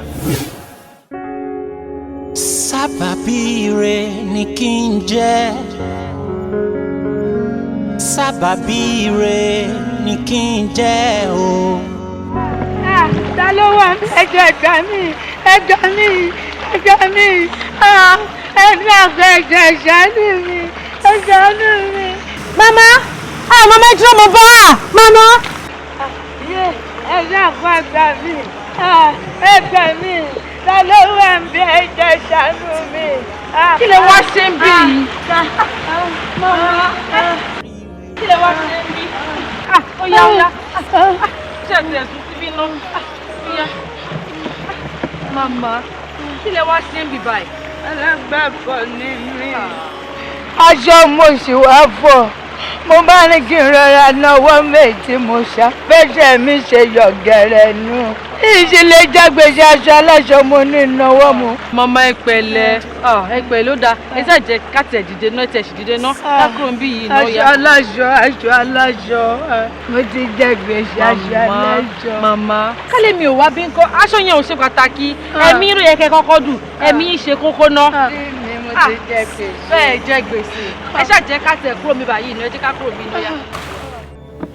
Sábàbí ire ni kí n jẹ́ sábàbí ire ni kí n jẹ́ o. Ta ló wà ẹjọ́ ẹ̀gbá mi ẹjọ́ mi ẹjọ́ mi ẹ̀mí àgbẹ̀ ẹjọ́ ìṣàánú mi ìṣàánú mi. Mama mama ẹ dúró mo bọ́ mama. Ẹjọ́ àgbẹ̀ ẹgbà mi ẹgbà mi ta ló wà ẹjọ́ ìṣàánú mi. Kí lè wá ṣe ń bí yìí? Mama kí lè wá ṣe ń bí? Ó yá ṣe àti ẹ̀sùn síbí náà. Mama, kí lẹ wá ṣe ń bì báyìí? Ẹlẹ́gbẹ̀kọ̀ ni mí. Aṣọ mo sì wá fọ̀. Mo bá ní kí n rọra náwó méjì mo ṣàfẹ́ṣẹ̀ mi ṣe yọ̀gẹ̀rẹ̀ nù. Ìṣẹ̀lẹ̀ jágbèsè aṣọ aláṣọ mo ní ìnáwó mu. Mama ẹ pẹ̀lẹ́ ẹ pẹ̀lẹ́ ló dáa ẹ ṣáà jẹ́ káàtì ẹ̀dìdẹ náà tẹ̀ ṣìdìdẹ náà lákúrò ń bí yìí náà yá. Aṣọ aláṣọ mo ti jẹ gbèsè aṣọ aláṣọ. Mama kálẹ̀ mi ò wá bí ń kọ́ aṣọ yẹn ò ṣe pàtàkì ẹ̀mí rẹ̀ yẹ kẹ́ kọ́kọ́ dù ẹ̀mí yìí ṣe kókó náà. Mo ti jẹ gbèsè. Bẹ́ẹ̀ jẹ gbèsè ẹ ṣáà jẹ́ káàtì ẹ̀ kúrò mi báyìí náà ẹ jẹ́ ká kúrò mi náà yá.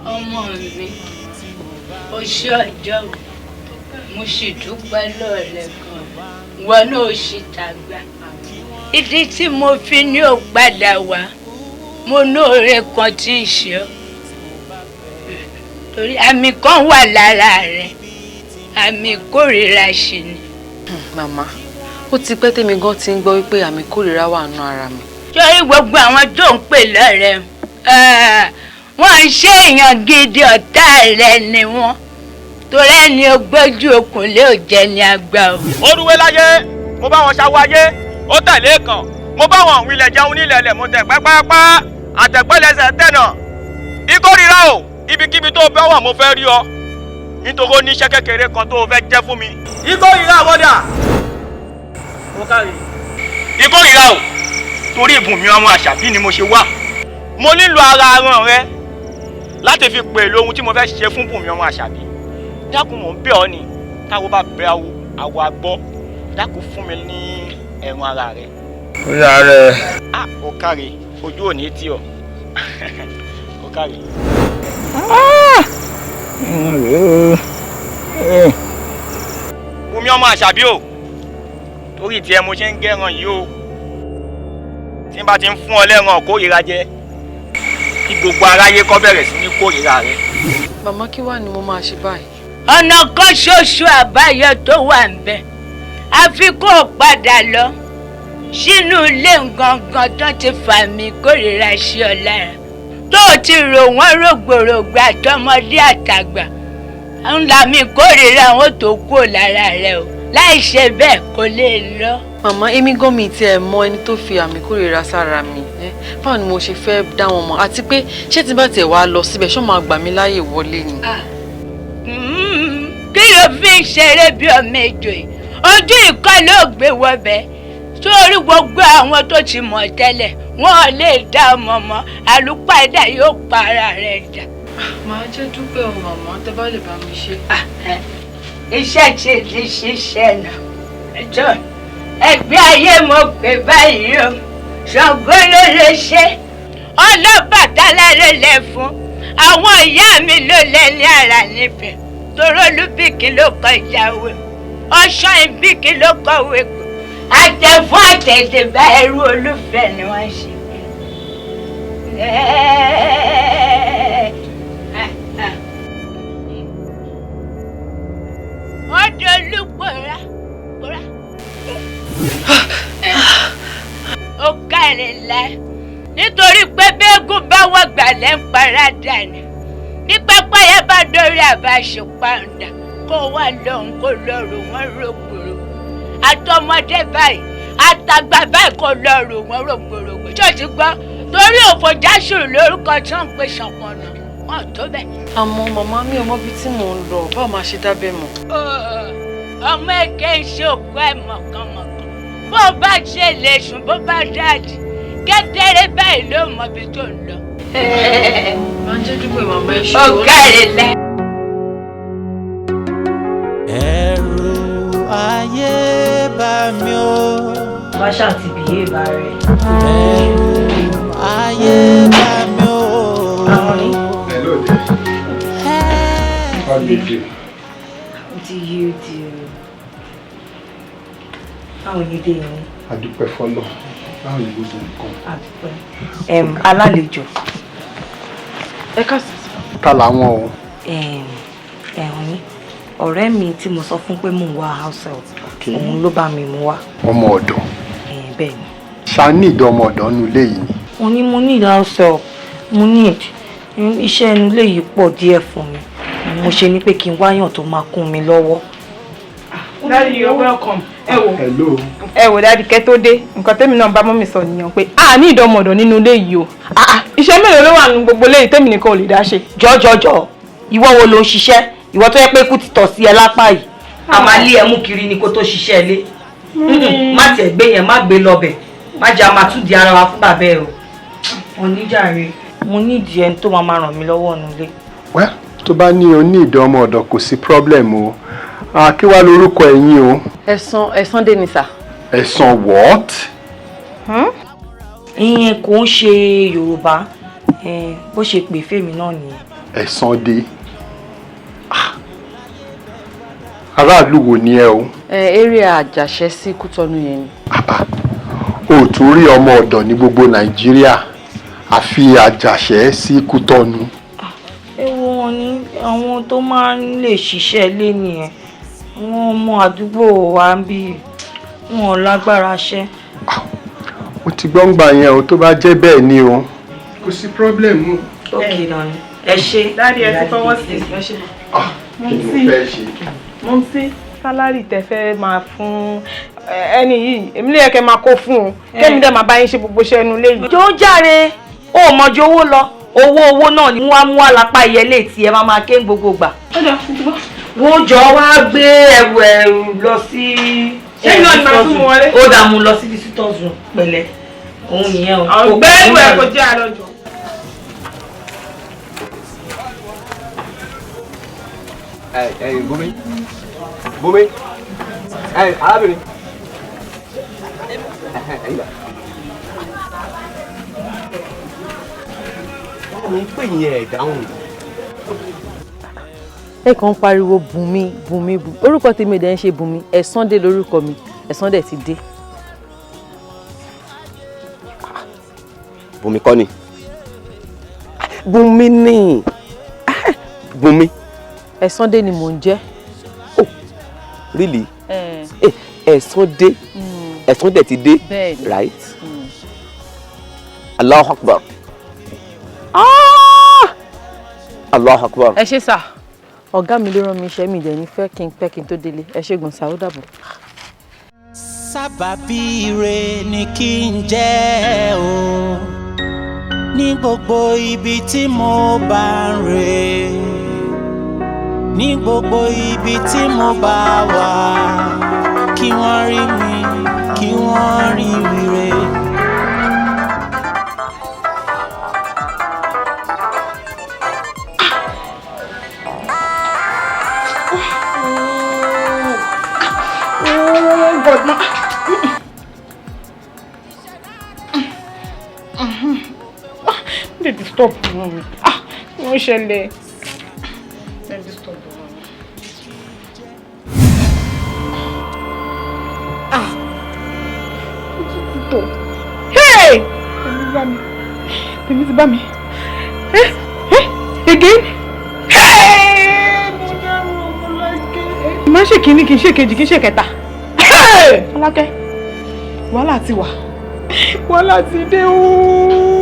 Ọmọ mi oṣù ọjọ́ mo sì dúpẹ́ lọ́ọ̀rẹ́ kan wọn náà sì dàgbà. Ìdí tí mo fi ní ò padà wá mo nóore kan tí ń ṣe ọ́ torí àmì kan wà lára rẹ̀ àmì kórìíra ṣì ni. Màmá ó ti pẹ́ tèmi gan ti ń gbọ́ wípé àmì kórìíra wà nù ara mi. Sórí gbogbo àwọn tó ń pè lọ́rẹ́ wọ́n ń ṣe èèyàn gidi ọ̀tá rẹ̀ ni wọ́n torí ẹni ogójú okùnlé ò jẹ́ ní àgbà o. Orúwé láyé mo bá wọn ṣàwọ ayé ó tẹ̀lé kan mo bá wọn òun ilẹ̀ jẹun nílẹ̀ lẹ̀ mo tẹ̀ pẹ́pẹ́pẹ́ àtẹ̀pẹ́lẹsẹ̀ tẹ̀nà ìkórìíra o ibikíbi tó bẹ́ wà mo fẹ́ rí ọ nítorí ó ní iṣẹ́ kékeré kan tó fẹ́ jẹ́ fún mi. Ìkórìíra àwọ̀dà ó kárí. Ìkórìíra o torí Bunmi ọmọ Àṣàbí ni mo ṣe wá mo nílò ara aràn rẹ láti fi pè lóhun tí mo fẹ́ ṣe fún Bunmi ọmọ Àṣàbí dákun mò ń bẹ̀ ọ́ ni táwo bá bẹ àwọ̀ àgbọ́ dákun fún mi ní ẹ̀rùn ara rẹ. Ó yà rẹ̀. Ó kárí ojú ò ní tì ọ́ ó kárí. Bunmi ọmọ Àṣàbí o torí tiẹ̀ mo ṣe ń gẹ́ràn yìí o tí n bá ti ń fún ọ lẹ́ràn kórìíra jẹ kí gbogbo aráyé kó bẹ̀rẹ̀ sí ní kórìíra rẹ. Màmá kí wàá ni mo máa ṣe báyìí? Ọ̀nà kan ṣoṣo àbáyọ tó wà ń bẹ àfi kó o padà lọ sínú ilé gangan tó ti fàmì kórìíra sí ọ lára tó o ti rò wọ́n rògbòrògbò àtọmọdé àtàgbà ńlá mi kórìíra wọn tó kú lára rẹ o láì ṣe bẹ́ẹ̀ kò lè lọ. Màmá èmi gan mi tiẹ̀ mọ ẹni tó fi àmì kórìíra sára mi. báwo ni mo ṣe fẹ́ dá wọn mọ̀ àti pé ṣé tí bá tiẹ̀ wá lọ síbẹ̀ ṣó máa gbà mí láàyè wọlé ni. kí ló fi ń ṣeré bí ọmọ ejò yìí ojú ìkọ́ ló gbé wọbẹ̀ sórí gbogbo àwọn tó ti mọ̀ tẹ́lẹ̀ wọn ò lè dá ọmọ mọ́ àlùpàdà yóò para rẹ̀ dà. màá jẹ́ dúpẹ́ o màmá tẹ́ bá lè bá mi ṣe. iṣẹ́ ti di ṣiṣẹ́ náà ẹjọ́ ẹgbẹ́ ayé mo pè báyìí o Ṣàngó ló lè ṣe Ọlọ́bàtálá ló lè fún àwọn ìyá mi ló lè ní ara níbẹ̀ toró olúbìkì ló kọ ìyàwó ọ̀ṣọ́ ìbìkì ló kọ̀wé gbò àtẹ̀fún àtẹ̀dẹ̀bá ẹrú olúfẹ́ ni wọ́n ṣe. ọdọ olúgbòrá gbòrá ó kárẹ̀ láì nítorí pé bẹ́ẹ̀gùn bá wọ̀ gbàlẹ́ ń paradà ni bí pápáyà bá dórí àbáṣe pàǹdà kó wà lọ́hùn kó lọ́rùn wọn rògbòrò àtọmọdé báyìí àtàgbà báyìí kó lọ́rùn wọn rògbòrògbò ṣọ́ọ̀ṣì gbọ́ torí òfò jáṣùrù lórúkọ tí wọ́n ń pè ṣànpọ̀nà wọn tó bẹ́ẹ̀. àmọ́ màmá mi ò mọ ibi tí mò ń lọ báwo máa ṣe dábẹ́ mọ́. ọmọ èké ń ṣe òkú ẹ̀ mọ̀kànmọ̀kàn bó bá ṣe lè sùn bó bá dáàdì kẹ́tẹ́rẹ́ báyìí ló mọ ibi tó ń lọ. máa ń jẹ́ dúpẹ́ màmá ẹ̀ ṣe ó káre lẹ́. ẹ̀rù ayé bá mi o. Báṣà ti bìyè bá rẹ̀. ẹ̀rù ayé bá mi o. Hello there. How do you do? How do you do? Báwo ni dé yín? A dúpẹ́ fọ́lọ́. Báwo ni gbogbo nǹkan? A dúpẹ́. Alálejò. Ẹ káàsì. Ta làwọn o? Ẹ̀hún yín. Ọ̀rẹ́ mi tí mo sọ fún pé mò ń wá house help. Òun ló bá mi mú wá. Ọmọ ọ̀dọ̀. Bẹ́ẹ̀ ni. Ṣá ní ìdọ̀ ọmọ ọ̀dọ̀ nínú ilé yìí ni? Mo ní mo need house help. Mo need iṣẹ́ inú ilé yìí pọ̀ díẹ̀ fún mi. Mo ṣe ní pé kí n wáyàn tó máa kún mi lọ́wọ́. Daddy, you're welcome. Hello. Ẹ wò Daddy kẹ́ tó dé. Nǹkan tẹ́mi náà bá mọ́mì sọ nìyẹn pé a ní ìdánmọ̀dọ̀ nínú ilé yìí o. Iṣẹ́ mélòó ló wà nínú gbogbo ilé yìí tẹ́mi nìkan ò lè dá ṣe. Jọ̀jọ̀jọ̀, ìwọ wo ló ń ṣiṣẹ́? Ìwọ tó yẹ pé kú ti tọ̀ sí ẹ lápá yìí. A máa lé ẹ mú kiri ni kó tó ṣiṣẹ́ ilé. Má tiẹ̀ gbé yẹn, má gbé lọ́bẹ̀. Má jẹ́ a máa tún di ara wa fún bàbá ẹ o. Oníjàre, mo ní ìdí ẹni tó máa ràn mí lọ́wọ́ nílé. Well, tó bá ní o ní ìdọ̀ ọmọ ọ̀dọ̀ kò sí problem o. Kí wá lórúkọ ẹ̀yin o? Ẹ̀sán dé ni sà. Ẹ̀sán what? Ìyẹn kò ń ṣe Yorùbá. Bó ṣe pè fèmí náà nìyẹn. Ẹ̀sán dé. Aráàlú wo ni ẹ o? Eré àjàṣẹ́ sí Kútọ́nù yẹn ni. O tún rí ọmọ ọ̀dọ̀ ní gbogbo Nàìjíríà àfi àjàṣẹ́ sí Kútọ́nù. Ewu wọn ni àwọn tó máa ń lè ṣiṣẹ́ lé nìyẹn. Àwọn ọmọ àdúgbò wa ń bí wọn lágbára ṣẹ́. Mo ti gbọ́ ń gbà yẹn o tó bá jẹ́ bẹ́ẹ̀ ni o. Kò sí problem o. Okay náà ni. Ẹ ṣe. Daddy ẹ ti fọwọ́ sí. Kí ni mo fẹ́ ṣe? Mo sí sálárì tẹ́ fẹ́ máa fún ẹni yìí èmi lè yẹ kẹ́ máa kó fún o kẹ́mi dẹ̀ máa bá yín ṣe gbogbo iṣẹ́ inú ilé yìí. Jọ jàre o mọ̀jọ owó lọ owó náà ni wọ́n á mú àlápá ìyẹlé tí ẹ máa ké gbogbo gbà. Wọ́n jọ wá gbé ẹrù lọ sí. Ṣé ìlú ọ̀nà máa tún mú wọlé? Ó dà mú lọ sí visitors room pẹ̀lẹ́ òun nìyẹn o. Ọ̀gbẹ́rù ẹ̀ kò jẹ́ àlọ́jọ. Bunmi, arábìnrin. Mo ń pè yín ẹ̀ dáhùn. Ẹ kàn ń pariwo Bunmi Bunmi Bunmi orúkọ tèmi dẹ̀ ń ṣe Bunmi Ẹ̀sán dé lórúkọ mi Ẹ̀sán dẹ̀ ti dé. Bunmi kọ́ ni. Bunmi ni. Bunmi. Ẹ̀sán dé ni mò ń jẹ́. Oh, really? Ẹ̀sán dé. Ẹ̀sán dẹ̀ ti dé. Right? Allahu Akbar. Allahu Akbar. Ẹ ṣé sà. Ọ̀gá mi ló rán mi iṣẹ́ mi dẹ̀ ní fẹ́ kí n pẹ́ kí n tó délé. Ẹ ṣé gan sa ó dàbọ̀. sábàbí ire ni kí n jẹ́ o ní gbogbo ibi tí mo bá ń rè ní gbogbo ibi tí mo bá wà kí wọ́n rí mi kí wọ́n rí ire. God, no. Let me stop. No ṣẹlẹ̀. Let me stop. Hey! Tèmi ti bá mi. Again? Hey! Má ṣe kíní kì í ṣe kejì kì í ṣe kẹta. Alákẹ́, wàhálà ti wà, wàhálà ti dé ooo.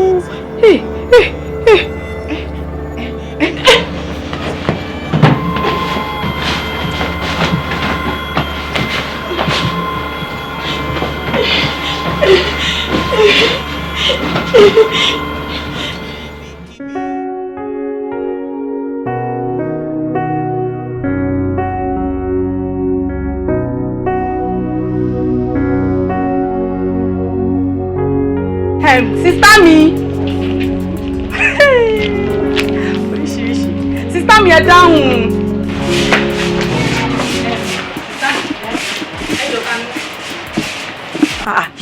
Sista mi oríṣiríṣi sista mi ẹ dáhùn.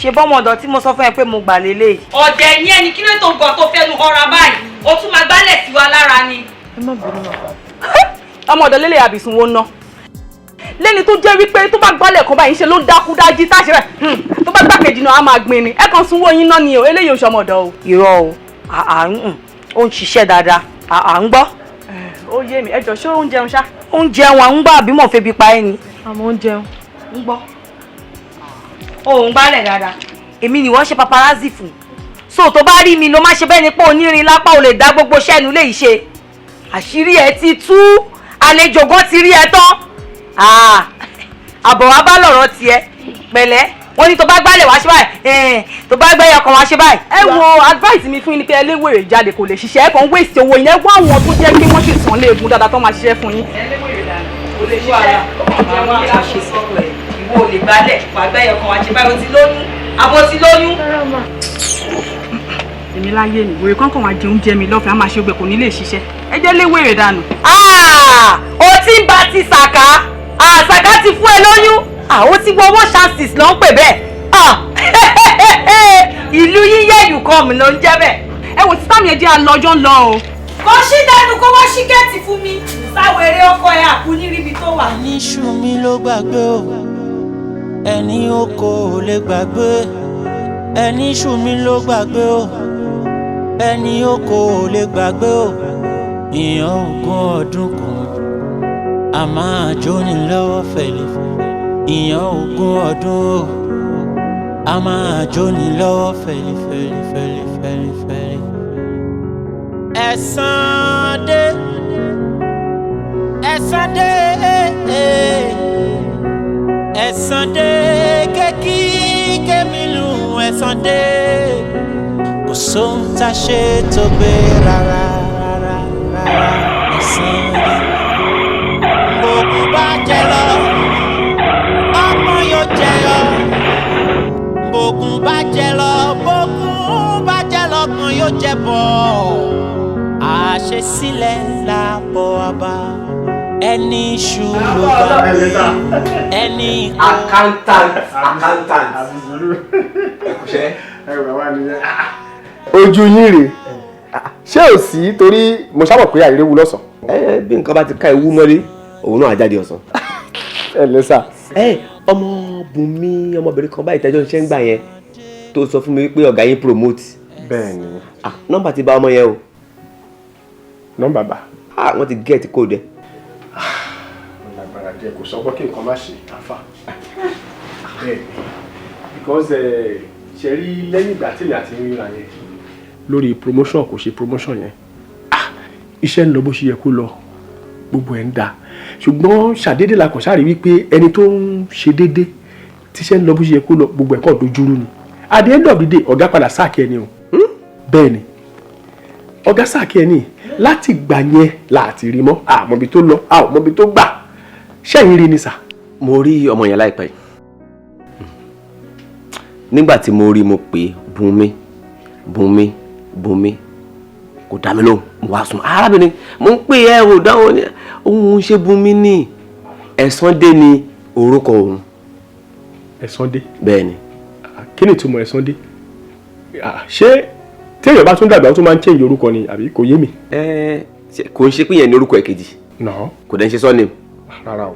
ṣe bọ́mọ̀dọ̀ tí mo sọ fún ẹ pé mo gbà lélẹ̀. ọ̀dẹ̀ ni ẹni kí ló tó gàn tó fẹnu ọ̀ra báyìí ó tún máa gbálẹ̀ sí wa lára ni. ẹ má bínú náà. ọmọdé lélẹ̀ àbìsùn wo ná lẹ́ni tó jẹ́ wípé tó bá gbálẹ̀ kan báyìí ṣe ló ń dákú dájí táṣe rẹ̀ tó bá gbàkejì náà á máa gbin ni ẹ kàn sunwó yín náà ni o eléyìí ò ṣọmọdọ̀ o. irọ́ o ó ń ṣiṣẹ́ dáadáa à ń gbọ́. ó yé mi ẹ jọ ṣé ó ń jẹun ṣá. ó ń jẹun à ń gbọ́ àbí mò ń febi pa ẹ́ ni. àmọ́ ó ń jẹun ń gbọ́. ó ń gbálẹ̀ dáadáa èmi ni wọ́n ṣe paparazzi fún so tó bá rí mi ló má ṣe bẹ́ẹ̀ ni pé onírin lápá ò lè dá gbogbo ṣẹ́nu lè ṣe àṣírí ẹ ti tú àlejò gan ti rí ẹ tán àbọ̀ wa bá lọ̀rọ̀ tiẹ̀ pẹ̀lẹ́ wọ́n ní tó bá gbálẹ̀ wá ṣe báyìí tó bá gbẹ́yọ̀ kan wá ṣe báyìí. ẹ wo advice mi fún yín ni pé ẹlẹ́wèrè jáde kò lè ṣiṣẹ́ ẹ kàn ń waste owó yẹn wá àwọn tó jẹ́ kí wọ́n sì sàn léegun dáadáa tó máa ṣiṣẹ́ fún yín. ẹlẹ́wèrè jáde kò lè ṣiṣẹ́ àwọn àṣẹ sọ̀rọ̀ ẹ̀ ìwọ ò lè gbálẹ̀ wà gbẹ́yọ̀ kan wá ṣe báyìí o ti lóyún àbọ̀ ti lóyún. èmi láyé mi wèrè kọ́ńkàn wá jẹun jẹ mi lọ́fẹ̀ẹ́ á máa ṣe gbẹ kò ní lè ṣiṣẹ́ ẹ jẹ́ léwèrè dànù. o ti ń ba ti sàkà sàkà ti fún ẹ lóyún ó ti gbọ́ owó chances ló ń pè bẹ́ẹ̀ ìlú yíyẹ you come ló ń jẹ́ bẹ́ẹ̀. ẹ wò títà mi ẹ jẹ́ àlọ́jọ́ ń lọ o. kò sí dẹnu kó wá ṣíkẹ́ẹ̀tì fún mi sáwèrè ọkọ ẹ àkúníríbi tó wà. ẹni ṣú mi ló gbàgbé o ẹni oko ò lè gbàgbé ẹni ṣú mi ló gbàgbé o ẹni oko ò lè gbàgbé o ìyàn ogún ọdún kan a máa jóni lọ́wọ́ fẹ̀lẹ̀ ìyàn ogún ọdún o a máa jóni lọ́wọ́ fẹ̀lẹ̀ fẹ̀lẹ̀ fẹ̀lẹ̀ fẹ̀lẹ̀ fẹ̀lẹ̀. ẹ̀san dé ẹ̀san dé ẹ̀san dé kékí kémìlú ẹ̀san dé kò sóhun tá a ṣe tó gbé rárá rárá rárá ẹ̀san dé. Bókun bá jẹ lọ ọmọ yóò jẹ yọ bókun bá jẹ lọ bókun bá jẹ lọ ọmọ yóò jẹ bọ àṣesílẹ̀ làbọ̀ àbá ẹni iṣu ló bá ẹni. accountant ojú yín rèé ṣé ò sí torí mo sábà pé àìréwu lọ́sàn-án. bí nǹkan bá ti ká ewu mọ́lé òun náà á jáde ọ̀sán. ẹ lẹ́sà. ọmọ Bunmi ọmọbìnrin kan báyìí tẹ́jọ́ ń ṣe ń gbà yẹn tó sọ fún mi pé ọ̀gá yín promote. bẹ́ẹ̀ni. nọ́mbà ti bá ọmọ yẹn o. nọ́mbà bá. wọ́n ti gẹ́ẹ̀tì kóòdù ẹ̀. lágbára díẹ̀ kò sọ pé kí nǹkan má ṣe àfà. bẹ́ẹ̀ni because ṣe rí lẹ́yìn ìgbà tí ìyá ti ń ríra yẹn lórí promotion kò ṣe promotion yẹn iṣẹ́ ń lọ bó ṣe yẹ kó lọ gbogbo ẹ̀ ń da ṣùgbọ́n ṣàdédé la kàn ṣáà rí wípé ẹni tó ń ṣe dédé tíṣẹ́ ń lọ bó ṣe yẹ kó lọ gbogbo ẹ̀kọ́ dojúrú ni at the end of the day ọ̀gá padà sáàkì ẹni o bẹ́ẹ̀ ni ọ̀gá sáàkì ẹni láti gbà yẹn láti rí mọ́ àmọ́bi tó lọ àmọ́bi tó gbà ṣẹ́yìn rí ni sà. mo rí ọmọ yẹn láìpẹ́ nígbà tí mo rí mo pè Bunmi kò dá mi lóhùn mo wá sùn arábìnrin mo ń pè ẹ́ ò dáhùn ní òun ṣe Bunmi ní Ẹ̀sàndé ni orúkọ òun. Ẹ̀sàndé. bẹ́ẹ̀ ni. kí ni ìtumọ̀ Ẹ̀sàndé ṣé téèyàn bá tún dàgbà ó tún máa ń change orúkọ ni àbí kò yé mi. kò ń ṣe pé yẹn ní orúkọ ẹ̀kejì. kò dẹ̀ ń ṣe surname. rárá o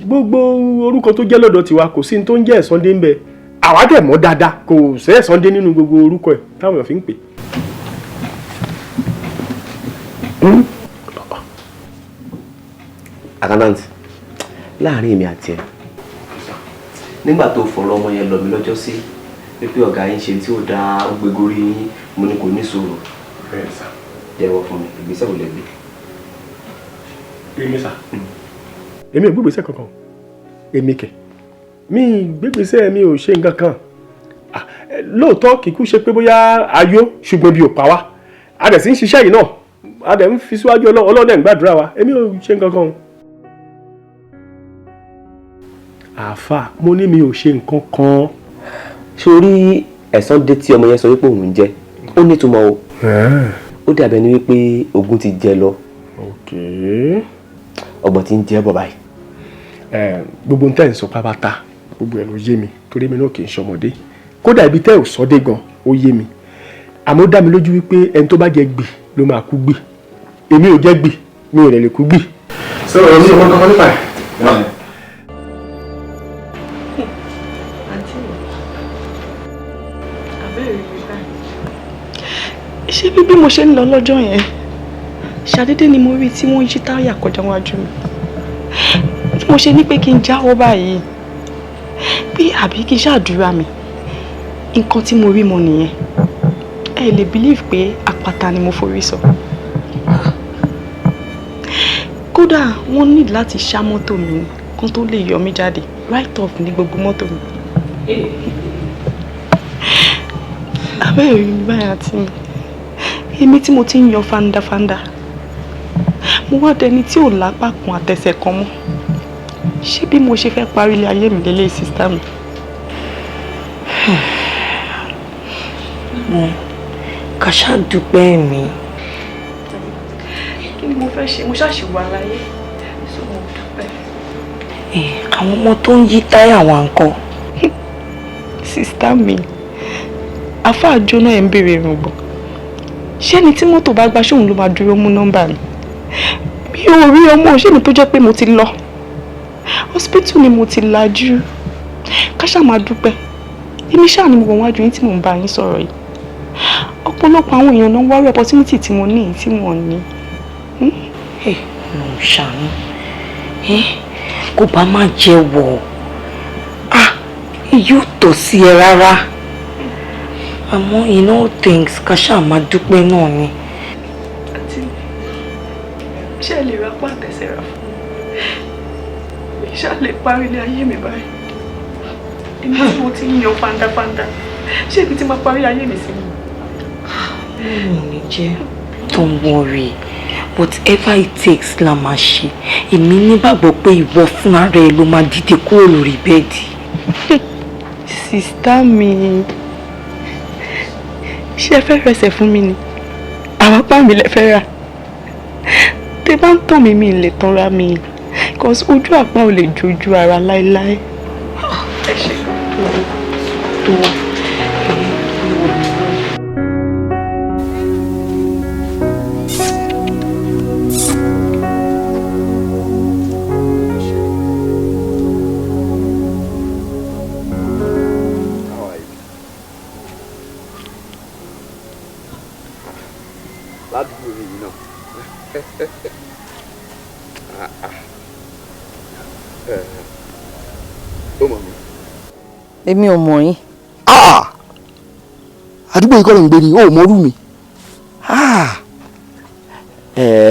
gbogbo orúkọ tó jẹ́ lọ́dọ̀ tiwa kò sí ní tó ń jẹ́ Ẹ̀sàndé ń bẹ àwa dẹ̀ mọ̀ dáadáa kò sí Ẹ̀sàndé nínú gbogbo orúkọ ẹ̀ táwọn èèyàn fi ń pè. accountant láàrin èmi àti ẹ nígbà tó fọ̀rọ̀ ọmọ yẹn lọ mí lọ́jọ́ sí wípé ọ̀gá yín ṣe tí ó dáa ó gbégorí yín mo ní kò ní sọ̀rọ̀ jẹ́wọ́ fún mi ìgbésẹ̀ ò lẹ́gbẹ̀ẹ́. èmi sà èmi ò gbégbèsè kankan èmi kẹ̀ mi gbégbèsè mi ò ṣe nǹkan kan lóòótọ́ kìkú ṣe pé bóyá ayọ̀ ṣùgbọ́n bí ò pa wá a dẹ̀ sì ń ṣiṣẹ́ yìí náà a dẹ̀ ń fi síwájú Ọlọ́run ẹ̀ ń gbàdúrà wa èmi ò ṣe nǹkan kan. àáfà mo ní mi ò ṣe nǹkan kan. sórí Ẹ̀sàndé tí ọmọ yẹn sọ wípé òun jẹ́ ó nítumọ̀ o ó dàbẹ̀ ni wípé ogun ti jẹ lọ ọgbọ̀n ti ń jẹ́ bọ̀ báyìí. gbogbo ń tẹ́ ń sọ pápátá gbogbo ẹ̀ ló yé mi torí mi náà kì í ṣọmọdé kódà ibi tẹ́ ò sọ dé gan ó yé mi àmọ́ ó dá mi lójú wípé ẹni tó bá jẹ gbì ló máa kú gbì èmi ò jẹ gbì mi ò rẹ̀ lè kú gbì. sọ̀rọ̀ ní ọmọ kankan nípa ẹ̀. ṣé bí mo ṣe ń lọ lọ́jọ́ yẹn ṣàdédé ni mo rí tí wọ́n yí táyà kọjá wájú mi bí mo ṣe ní pé kí n jáwọ́ báyìí pé àbí kí n ṣàdúrà mi nǹkan tí mo rí mọ nìyẹn ẹ lè believe pé àpáta ni mo forí sọ kódà wọ́n ní láti ṣá mọ́tò mi kán tó lè yọ mí jáde right off ní gbogbo mọ́tò mi abẹ́rẹ́ rí mi báyìí àti mi èmi tí mo ti ń yan fandafanda mo wá dẹni tí ò lápá kan àtẹsẹ̀ kan mọ́ ṣé bí mo ṣe fẹ́ parí ilé ayé mi lélẹ̀ sísá mi. mo kà ṣáà dúpẹ́ mi. kí ni mo fẹ́ ṣe mo ṣàṣìwò aláyé so mo dúpẹ́. àwọn ọmọ tó ń yí táyà wa ńkọ́. sísá mi àfáà jóná ẹ̀ ń béèrè ìrùngbọ̀n ṣé ẹni tí mọ́tò bá gbá ṣóun ló máa dúró mú nọ́mbà mi mi ò rí ọmọ òṣèlú tó jẹ́ pé mo ti lọ hospital ni mo ti lajú ká ṣáà máa dúpẹ́ èmi ṣáà ni mo wọ̀ wájú yín tí mò ń bá yín sọ̀rọ̀ yìí ọ̀pọ̀lọpọ̀ àwọn èèyàn náà wá rí opportunity tí mo ní tí wọ́n ní. mo ṣàánú kó bá má jẹ́wọ́ yóò tọ́ sí ẹ rárá àmọ́ in all things ká ṣáà máa dúpẹ́ náà ni. àti ṣé ẹ lè ra apá àtẹsẹ̀ rà fún mi ṣáà lè parí ilé ayé mi báyìí èmi tí mo ti ń yan fandafanda ṣé ibi tí máa parí ayé mi sí mi. mo ní jẹ́ don't worry whatever it takes la máa ṣe èmi nígbàgbọ́ pé ìwọ fúnra rẹ ló máa dìde kúrò lórí bẹ́ẹ̀dì. sista mi ṣé ẹ fẹ́ rẹsẹ̀ fún mi ni àwọn apá mi lè fẹ́ rà tẹ bá ń tàn mí mi lè tanra mi cause ojú àpá ò lè jojú ara láéláé. ẹ ṣe tó èmi ò mọ̀ yín. àdúgbò yìí kọ́ ló ń gbé ni ó mọ̀ rú mi.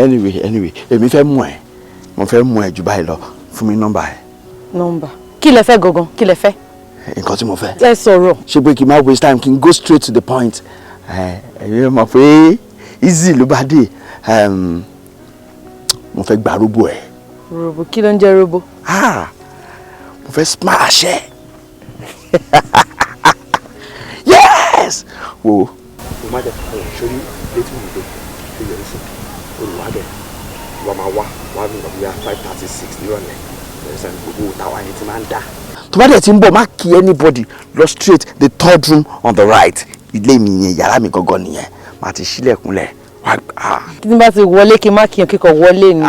anyway èmi fẹ́ mú ẹ mo fẹ́ mú ẹ jù báyìí lọ fún mi nọ́mbà ẹ. nọ́mbà kí lẹ fẹ́ gangan kí lẹ fẹ́. nǹkan tí mo fẹ́. ẹ sọ̀rọ̀. ṣé pé kí n má waste time kí n go straight to the point. ẹ̀yin mọ̀ pé easy ló bá dé. Mo fẹ́ gba robo ẹ̀. Robo kí ló ń jẹ́ robo? Mo fẹ́ smash ẹ̀. Yes. Wo. O má jẹ́ kí n sórí létí mi dé ṣé yẹ sí olùwádẹ wọ́n máa wá ní ìgbà 5:36 nírọ̀lẹ́ ẹ̀sán gbogbo tàwa yẹn ti máa ń dà. Tó bá dẹ̀ ti ń bọ̀ má kí anybody lọ straight the third room on the right ilé mi yẹn yàrá mi gangan nìyẹn má ti ṣílẹ̀kùnlẹ̀. Kí ni bá ti wọlé kí n má kí n kíkọ wọlé ni.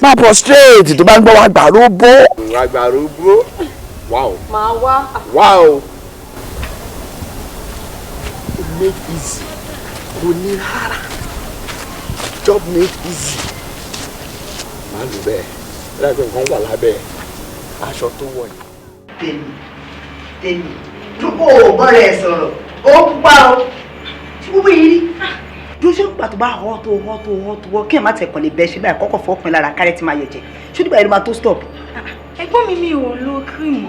Má bọ̀ straight tó bá ń gbọ́ wá gbà róbó. Wá gbà róbó. Wow. Màá wá. Wow. Make easy. Kò ní rárá. Job made easy. Má lù bẹ́ẹ̀. Láìpẹ́ nǹkan wà lábẹ́ aṣọ tó wọ̀ yìí. Tèmi. Dúpọ̀ bọ́rẹ̀ ẹ̀ sọ̀rọ̀. Ó pupa o. Tí gbogbo yìí rí. Dúró ṣé nígbà tó bá họ́ tó kí ẹ̀ má tẹ̀ kàn lè bẹ́ ṣe báyìí kọ́kọ́ fọ́ pin lára kárẹ́ tí máa yẹ jẹ. Ṣé nígbà yìí ló máa tó stop? Ẹ̀gbọ́n mi ò lo cream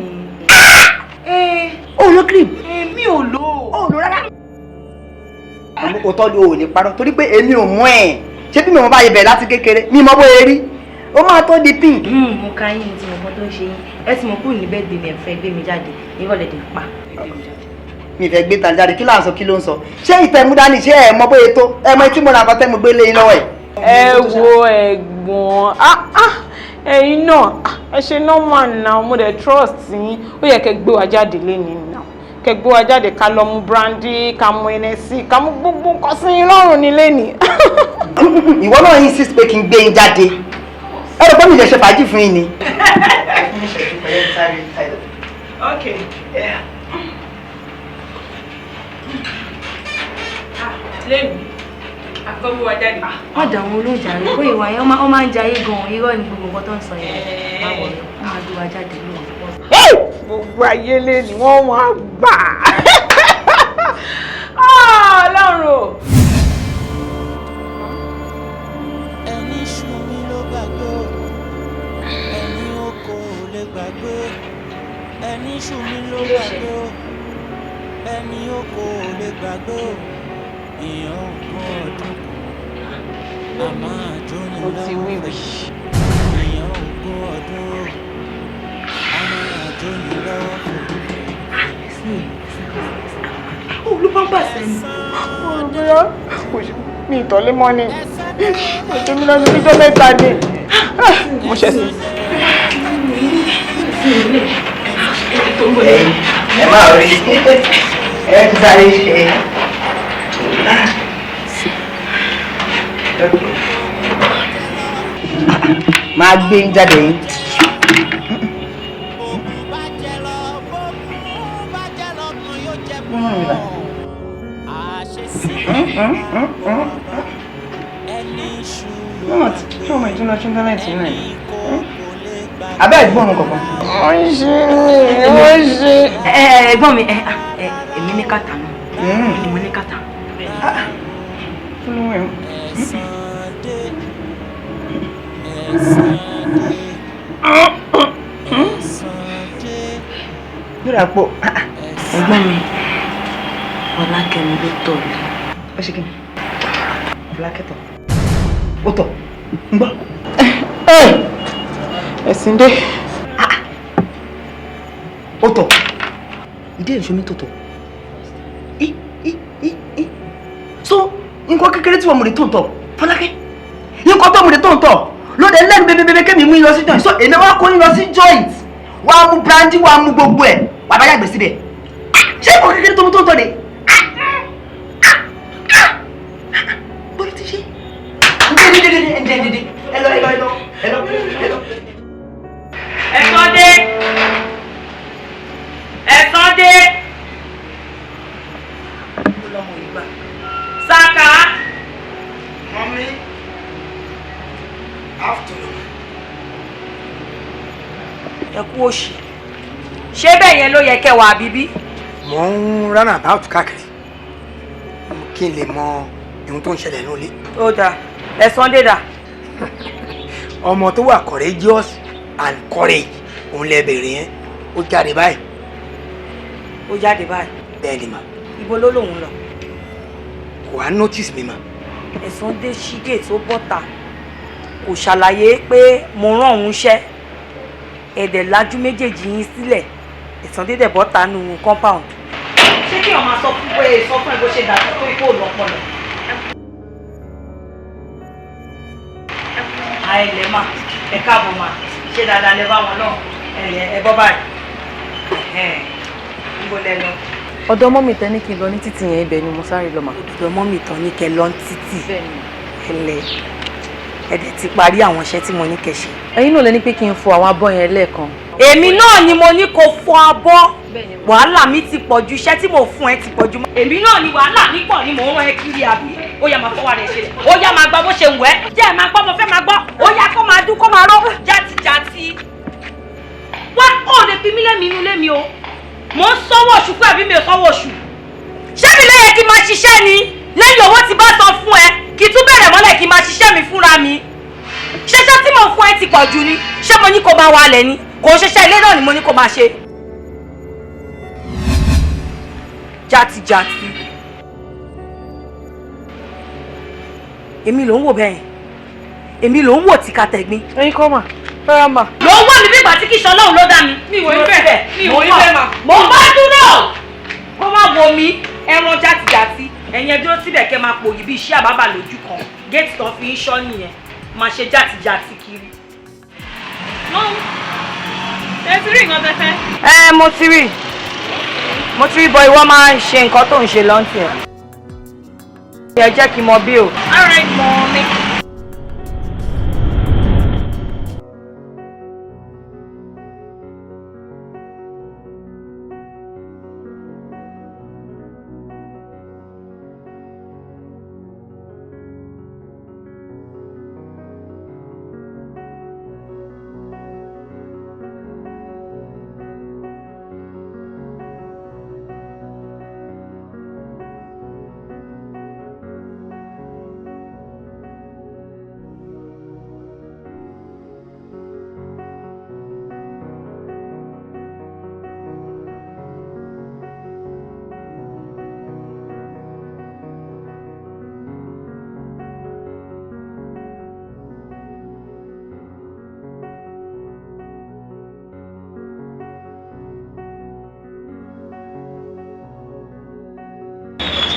o. O lo cream? Mi ò lo. O lo rárá. Òótọ́ ni o ò lè parọ́ torí pé èmi ò mú ẹ̀. Ṣé bí mi ò bá yẹ bẹ̀rẹ̀ láti kékeré mi mọ bóyá rí ó máa tó di pink. Mo ka yín tí mo kọ́ tó ń ṣe yín ẹ ti mọ̀ kúrò ní bẹ́ẹ̀ gbé mi ẹ̀fẹ́ gbé mi jáde ìrọ̀lẹ́ dé pa. Mi fẹ́ gbé tàn jáde kí là ń sọ kí ló ń sọ ṣé ìtẹ̀mú dání ṣé ẹ mọ bóyá tó ẹ mọ etí mo ra nǹkan tẹ́mu gbé lé yín lọ́wọ́ ẹ̀. Ẹ wo ẹ̀gbọ́n ẹ̀yin náà ẹ ṣe normal náà mo dẹ̀ trust yín ó yẹ kẹ́ gbé wa jáde lénìí náà kẹ́ gbé wa jáde ká lọ mu brandy ká mu ẹnẹsì ká mu gbogbo nǹkan sí yín lọ́rùn ní lénìí. Ìwọ náà insist pé kí n gbé yín jáde ẹ rò pé mi lè ṣe fàájì fún yín ni. Okay. Lẹ́nu àkọ́wé wa jáde. Wọ́n dà wọn olóúnjẹ rẹ̀ pé ìwà yẹn ó máa ń jayé gan-an irọ́ ni gbogbo nǹkan tó ń sọ yẹn. Báwo ni wọ́n máa gbé wa jáde lóhùn. Gbogbo ayé lé ni wọ́n wá gbà. Ọlọ́run o. Ẹni ṣù mí ló gbàgbé o, ẹni oko ò lè gbàgbé. Ẹni ṣù mí ló gbàgbé o, ẹni oko ò lè gbàgbé o. Ìyàn ogún ọdún a máa jóni lọ́wọ́. Ìyàn ogún ọdún a máa jóni lọ́wọ́. Olúbọ́mbà sẹ́ni. Olùbọ́yá mi ìtọ́lé mọ́ ni. Ètò mi lọ́dún níjọ́ mẹ́ta ni. Mo ṣẹ̀ sí. Ẹ máa rí ẹ ti sáré ṣe. Máa gbé yín jáde yín. Abẹ́ ẹ̀gbọ́n mi kọ̀ọ̀kan. Wọ́n ṣe. Ẹ̀gbọ́n mi èmi ní kàtà náà. Mo ní kàtà. Yóò pọ̀. Ẹ̀gbọ́n mi Ọlákẹ́mi ló tọ̀ mí. Ó ṣe kí ni? Ọlákẹ́tọ̀. Ó tọ̀. Ń gbọ́. Ẹ̀sìn dé. Ó tọ̀. Ìdí èso mi tó tọ̀. So nǹkan kékeré tí wọ́n mú rí tó ń tọ̀ Fọlákẹ́ nǹkan tó mú rí tó ń tọ̀ lóde lẹ́nu bẹ́ẹ̀bẹ́ẹ́ kémi mú yín lọ sí joint so èmi wá kó yín lọ sí joint wàá mú brandy wàá mú gbogbo ẹ̀ wàá bá yàgbẹ́ síbẹ̀ ṣé nǹkan kékeré tó mú tó ń tọ̀ ni. bọ́lá ti ṣe dédé ẹ lọ. Ẹ̀sán dé. Saka. Mommy, afternoon. Ẹ kú òṣì ṣé bẹ́ẹ̀ yẹn ló yẹ kẹwàá bíbí. Mo ń run about káàkiri kí n lè mọ ohun tó ń ṣẹlẹ̀ nílé. Ó dáa Ẹ̀sán dé dà. Ọmọ tó wà courageous and courage òun lẹ bèrè yẹn ó jáde báyìí. ó jáde báyìí. bẹ́ẹ̀ ni mà. ibo ló lòun lọ. kò wá notice mi mà. ẹ̀sán dé ṣígè tó bọ́ta kò ṣàlàyé pé mo rán òun ṣẹ́ ẹ̀dẹ̀ lajú méjèèjì yín sílẹ̀ ẹ̀sán dédé bọ́ta nù compound. ṣé kí ọmọ sọ fún pé sọ fún ẹ bó ṣe dàgbà tó ikú òlọpọlọ. àìlè mà ẹ káàbọ̀ mà ṣé dáadáa lẹ bá wọn náà ẹ bọ́ báyìí níbo lẹ lọ. ọ̀dọ̀ mọ́mì tán ní kí n lọ ní títì yẹn ibẹ̀ ni mo sáré lọ mà. ọ̀dọ̀ mọ́mì tán ní kẹ́ lọ ní títì ẹlẹ ẹdẹ ti parí àwọn iṣẹ́ tí mo ní kẹ́ ṣe. ẹ̀yin náà lẹ ní pé kí n fọ àwọn abọ́ yẹn lẹ́ẹ̀kan. èmi náà ni mo ní kó fọ abọ́ wàhálà mi ti pọ̀ ju iṣẹ́ tí mo fún ẹ ti pọ̀ ju. èmi náà ni wàhálà mi pọ̀ ni mò ń rán ẹ kiri àbí ó yá máa fọwọ́ rẹ̀ ṣe ó yá máa gbọ́ bó ṣe wù ẹ́ jẹ́ ẹ̀ máa gbọ́ mo fẹ́ máa gbọ́ ó yá kó máa dún kó máa rọ́ játijàti. wá ó lè fi mí lẹ́mìí inú lémi o mò ń sanwó oṣù fún àbí mi ò sanwó oṣù. ṣé mi lẹ́yìn kí n máa ṣiṣẹ́ ni lẹ́yìn owó tí bá san fún ẹ kí tún bẹ̀rẹ̀ mọ́lẹ̀ kí n máa ṣiṣẹ́ mi fúnra mi. ṣẹṣẹ tí mo fún ẹ ti pọ̀ jù ni ṣé mo ní kó máa wálẹ̀ ni kò ṣiṣẹ́ ilé náà ni mo ní kó máa ṣe. játijàti èmi ló ń wò bẹ́ẹ̀ èmi ló ń wò tí ká tẹ̀gbín. ẹ̀yin kọ́ mà fẹ́ràn mà. ló ń wò mí bí ìgbà tí kì í ṣe Ọlọ́run ló dá mi. mi ìwọ ibẹ̀ mi ìwọ ibẹ̀ mà. mo bá dúró kó má wo mi ẹran játijàti ẹ̀yin ẹ dúró síbẹ̀ kẹ́ máa pòyì bí iṣẹ́ àbábà lójú kan géètì tán fi ń ṣọ́ nìyẹn máa ṣe játijàti kiri. ẹ ti rí nǹkan tẹ́ fẹ́. mo ti rí bọ ìwọ máa ń ṣe nǹkan tó ń ṣe lọ́ntì ẹ̀. ẹ jẹ́ kí n mọ bí o. all right mommy.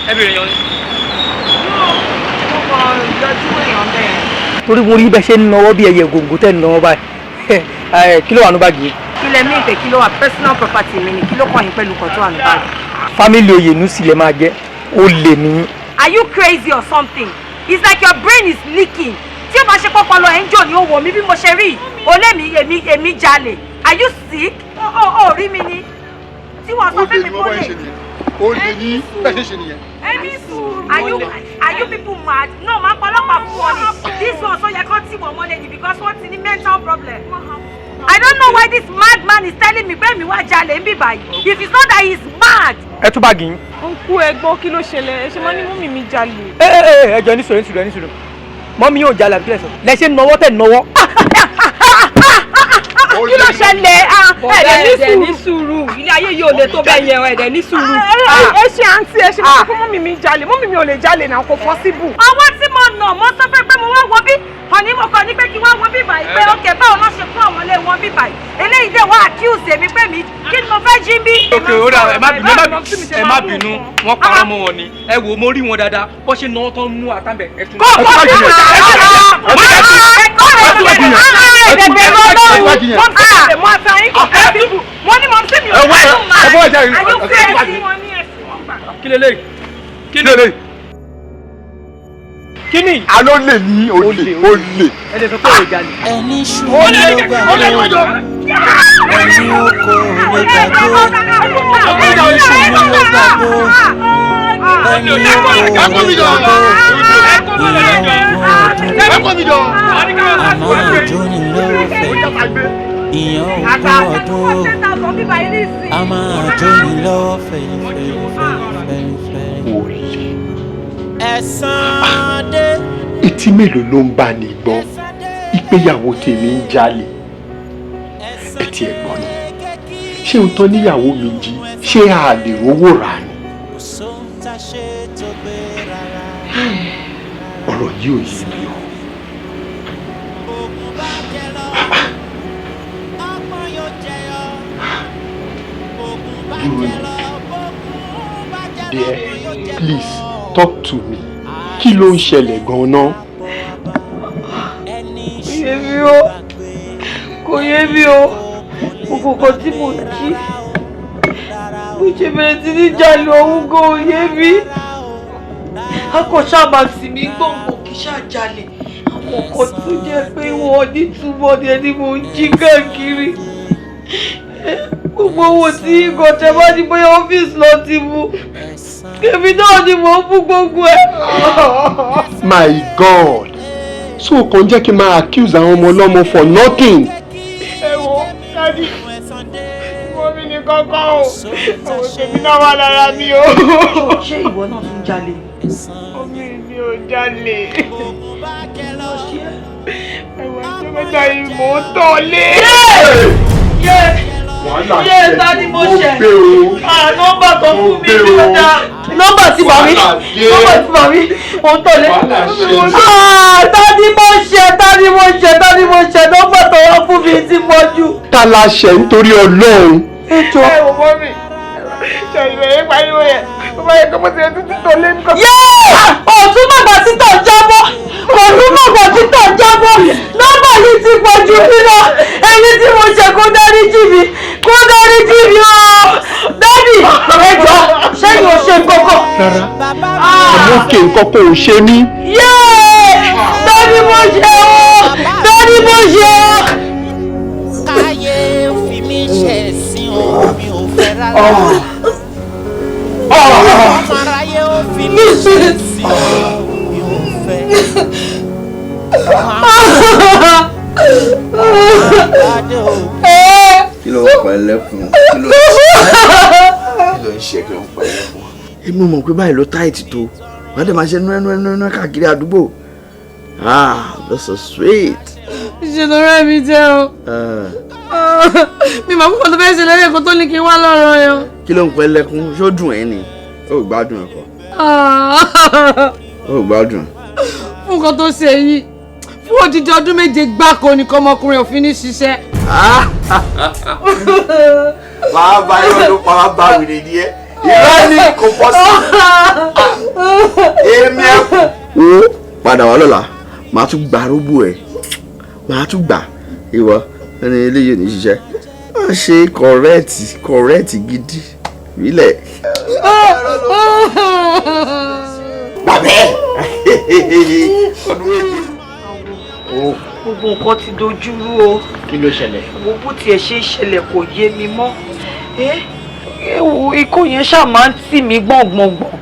ẹ bèrè yan ni. mo kàn yọjú èèyàn bẹ́ẹ̀. torí mo rí bẹ́ẹ̀ ṣe ń náwó bí ẹyẹ gòǹgò tẹ́ ń náwó báyìí kí ló wà ní báàgì yìí. kí lẹ mí ìpè kí ló wà personal property mi ni kí ló kàn yín pẹ̀lú kan tó wà ní báàgì. family oyè nùsì lè máa jẹ́ ó lè ní. are you crazy or something? It's like your brain is leaking. tí o bá ṣe pọ́pọ́lọ ẹ̀ ń jò ní owó mi bí mo ṣe rí èmi jalè. are you sick? ó rí mi ni. tí wọ́n sọ fẹ́ mi kó lè. ó lè ní bẹ́ẹ̀ ṣe ṣe nìyẹn. Are you people mad? No, máa pọlọ́pàá fún wọn ni. This one so yẹ kó tí wọ́n mọ́lẹ̀ ni because wọ́n ti ní mental problem. I don't know why this madman is telling me pé mi wá jalè ń bì báyìí. If it's not that he is mad. ẹ tún báàgì yín. òǹkú ẹgbọ́n kí ló ṣẹlẹ̀ ẹ ṣe máa ní mọ́mì mi jalè. ẹ jọ ní sùúrù mọ́mí yóò jalè àbí kílẹ̀ sọ lẹ́sẹ̀ nọwọ́ tẹ̀ nọwọ́. kí ló ṣẹlẹ̀ ẹ̀dẹ̀ ní sùúrù ilé ayé yóò lè tó bẹ́ẹ̀ yẹn ẹ̀dẹ̀ ní sùúrù. ẹ ṣe àǹtí ẹ ṣe máa fún mọ́mì mi jalè mọ́mì mi ò lè jalè náà kò possible. ọwọ́ tí mo nà mo sọ pé mo wá wo bí ọ̀ní mo kàn ní pé kí wọ́n wo bí báyìí pé ókè báwo lọ́ ṣe fún àwọn ilé wọn bí báyìí eléyìí dé wá accuse mi pé mi kí ni mo fẹ́ jí bí. òkè ó dà ẹ má bínú wọn parọ́ mọ́ wọn ni ẹ wò mo rí wọn dáadáa bó ṣe náwó tán mú àtàbẹ̀ ẹ tún. Kíni alo lè ní olè. ẹni sọ pé ó jalè. ẹni ṣùgbọ́n ló gbàgbọ́ ẹni oko ló gbàgbọ́ ẹni ṣùgbọ́n ló gbàgbọ́ ẹni oko ló gbàgbọ́ ìyá ogún ọdún àmọ́ àjò ní lọ́wọ́ fẹ́ ìyá ogún ọdún àmọ́ àjò ní lọ́wọ́ fẹ́. ẹ̀san dé. Etí mélòó ló ń bá ní gbọ́ ìgbéyàwó tèmi ń jalè? Ẹ ti ẹ̀ gbọ́ ni. Ṣé n tán níyàwó mi jí ṣé a lè rówó rà ni. ọ̀rọ̀ yìí ò yé mi o. Dear, please talk to me. Kí ló ń ṣẹlẹ̀ gan-an? Kò yé mi o. Gbogbo kan tí mo jí. Mo ṣe bẹ̀rẹ̀ sí ní jalè òun gan ò yé mi. A kò ṣàmà sí mi gbọ̀ngbọ̀n kí ṣàjalè. Àwọn kan tó jẹ́ pé wọ́n ní túbọ̀ ní ẹni mo ń jí káàkiri. Gbogbo owó tí gọ̀tẹ̀ bá ní bóyá ọ́fíìsì lọ ti mú. Èmi náà ni mò ń fún gbogbo ẹ̀. My God! So kàn jẹ́ kí n máa accuse àwọn ọmọ ọlọ́mọ for nothing. Ẹ wo dádì wọ́n mi ní kọ́kọ́ o àwọn tèmi náà wà lára mi o. Ṣé ìwọ náà tún jalè? Omi mi ò jalè. Ẹ̀wọ̀n tó mẹ́ta yìí mò ń tọ̀lé. Ta ni mo ṣẹ̀? Nọ́mbà kan fún mi bí ó dá. Nọ́mbà tí bàmí. Nọ́mbà tí bàmí. Mo ń tọ̀lé. Ta ni mo ṣẹ̀? Nọ́mbà tó wá fún mi ti pọ̀ jù. Ta la ṣẹ̀ nítorí Ọlọ́run? Ẹ wò mọ́ mi. Ṣé ìrẹ̀lẹ̀ pariwo yẹn? Mo máa yẹ kó mo ti ẹ̀ títí tó lé nǹkan. Ọ̀tún bàbá títọ̀ jábọ́. Nọ́mbà yìí ti pọ̀ jù mí lọ. Ẹni tí mo ṣẹ̀ kó dáríjì mi o. Dádì, ẹ jọ̀ọ́, ṣé yóò ṣe kókó? Rárá, àmọ́ kí nǹkan kò ṣe mí. Dádì mo ṣe o. Káyé fi mí ṣe sí o, mi ò fẹ́ rárá. Ọmọ aráyé ó fi mí ṣe sí o, mi ò fẹ́. Kí ló ń pa ẹlẹ́kùn? Kí ló ń ṣe kí ló ń pa ẹlẹ́kùn? Èmi mọ̀ pé báyìí ló táìtì tó. Wọ́n á dẹ̀ máa ṣe nú káàkiri àdúgbò. That's so sweet. Ìṣèlú rẹ̀ mi jẹ́ o. Mi mọ̀ púpọ̀ tó fẹ́ ṣe lẹ́yìn kan tó ní kí n wá lọ́rọ̀ yẹn. Kí ló ń pa ẹlẹ́kùn? Ṣó dùn ẹ́ ni? Ó gbádùn ẹ̀kọ́. Ó gbádùn. Fún nǹkan tó ṣe yìí. Fún odidi ọdún 7 gbáko ni kọ́mọkùnrin òfin ní ṣiṣẹ́. Wàá bá irọ́ ló pa wá bá wìrì ni ẹ́. Irọ́ ni kò pọ̀ sí. Èmi ẹ̀kú. Wo padà wá lọ́la, màá tún gba arógbó ẹ̀. Màá tún gbà ìwọ ẹni eléyìí ò ní ṣiṣẹ́. Má ṣe kọ̀rẹ́ẹ̀tì gidi. Rílẹ̀. Bàbẹ́! Ọdún méjì. Gbogbo nǹkan ti dojú rú o. Kí ló ṣẹlẹ̀? Wo bó tiẹ̀ ṣe ń ṣẹlẹ̀ kò yé mi mọ́. Ikú yẹn ṣáà máa ń tì mí gbọ̀ngbọ̀ngbọ̀n.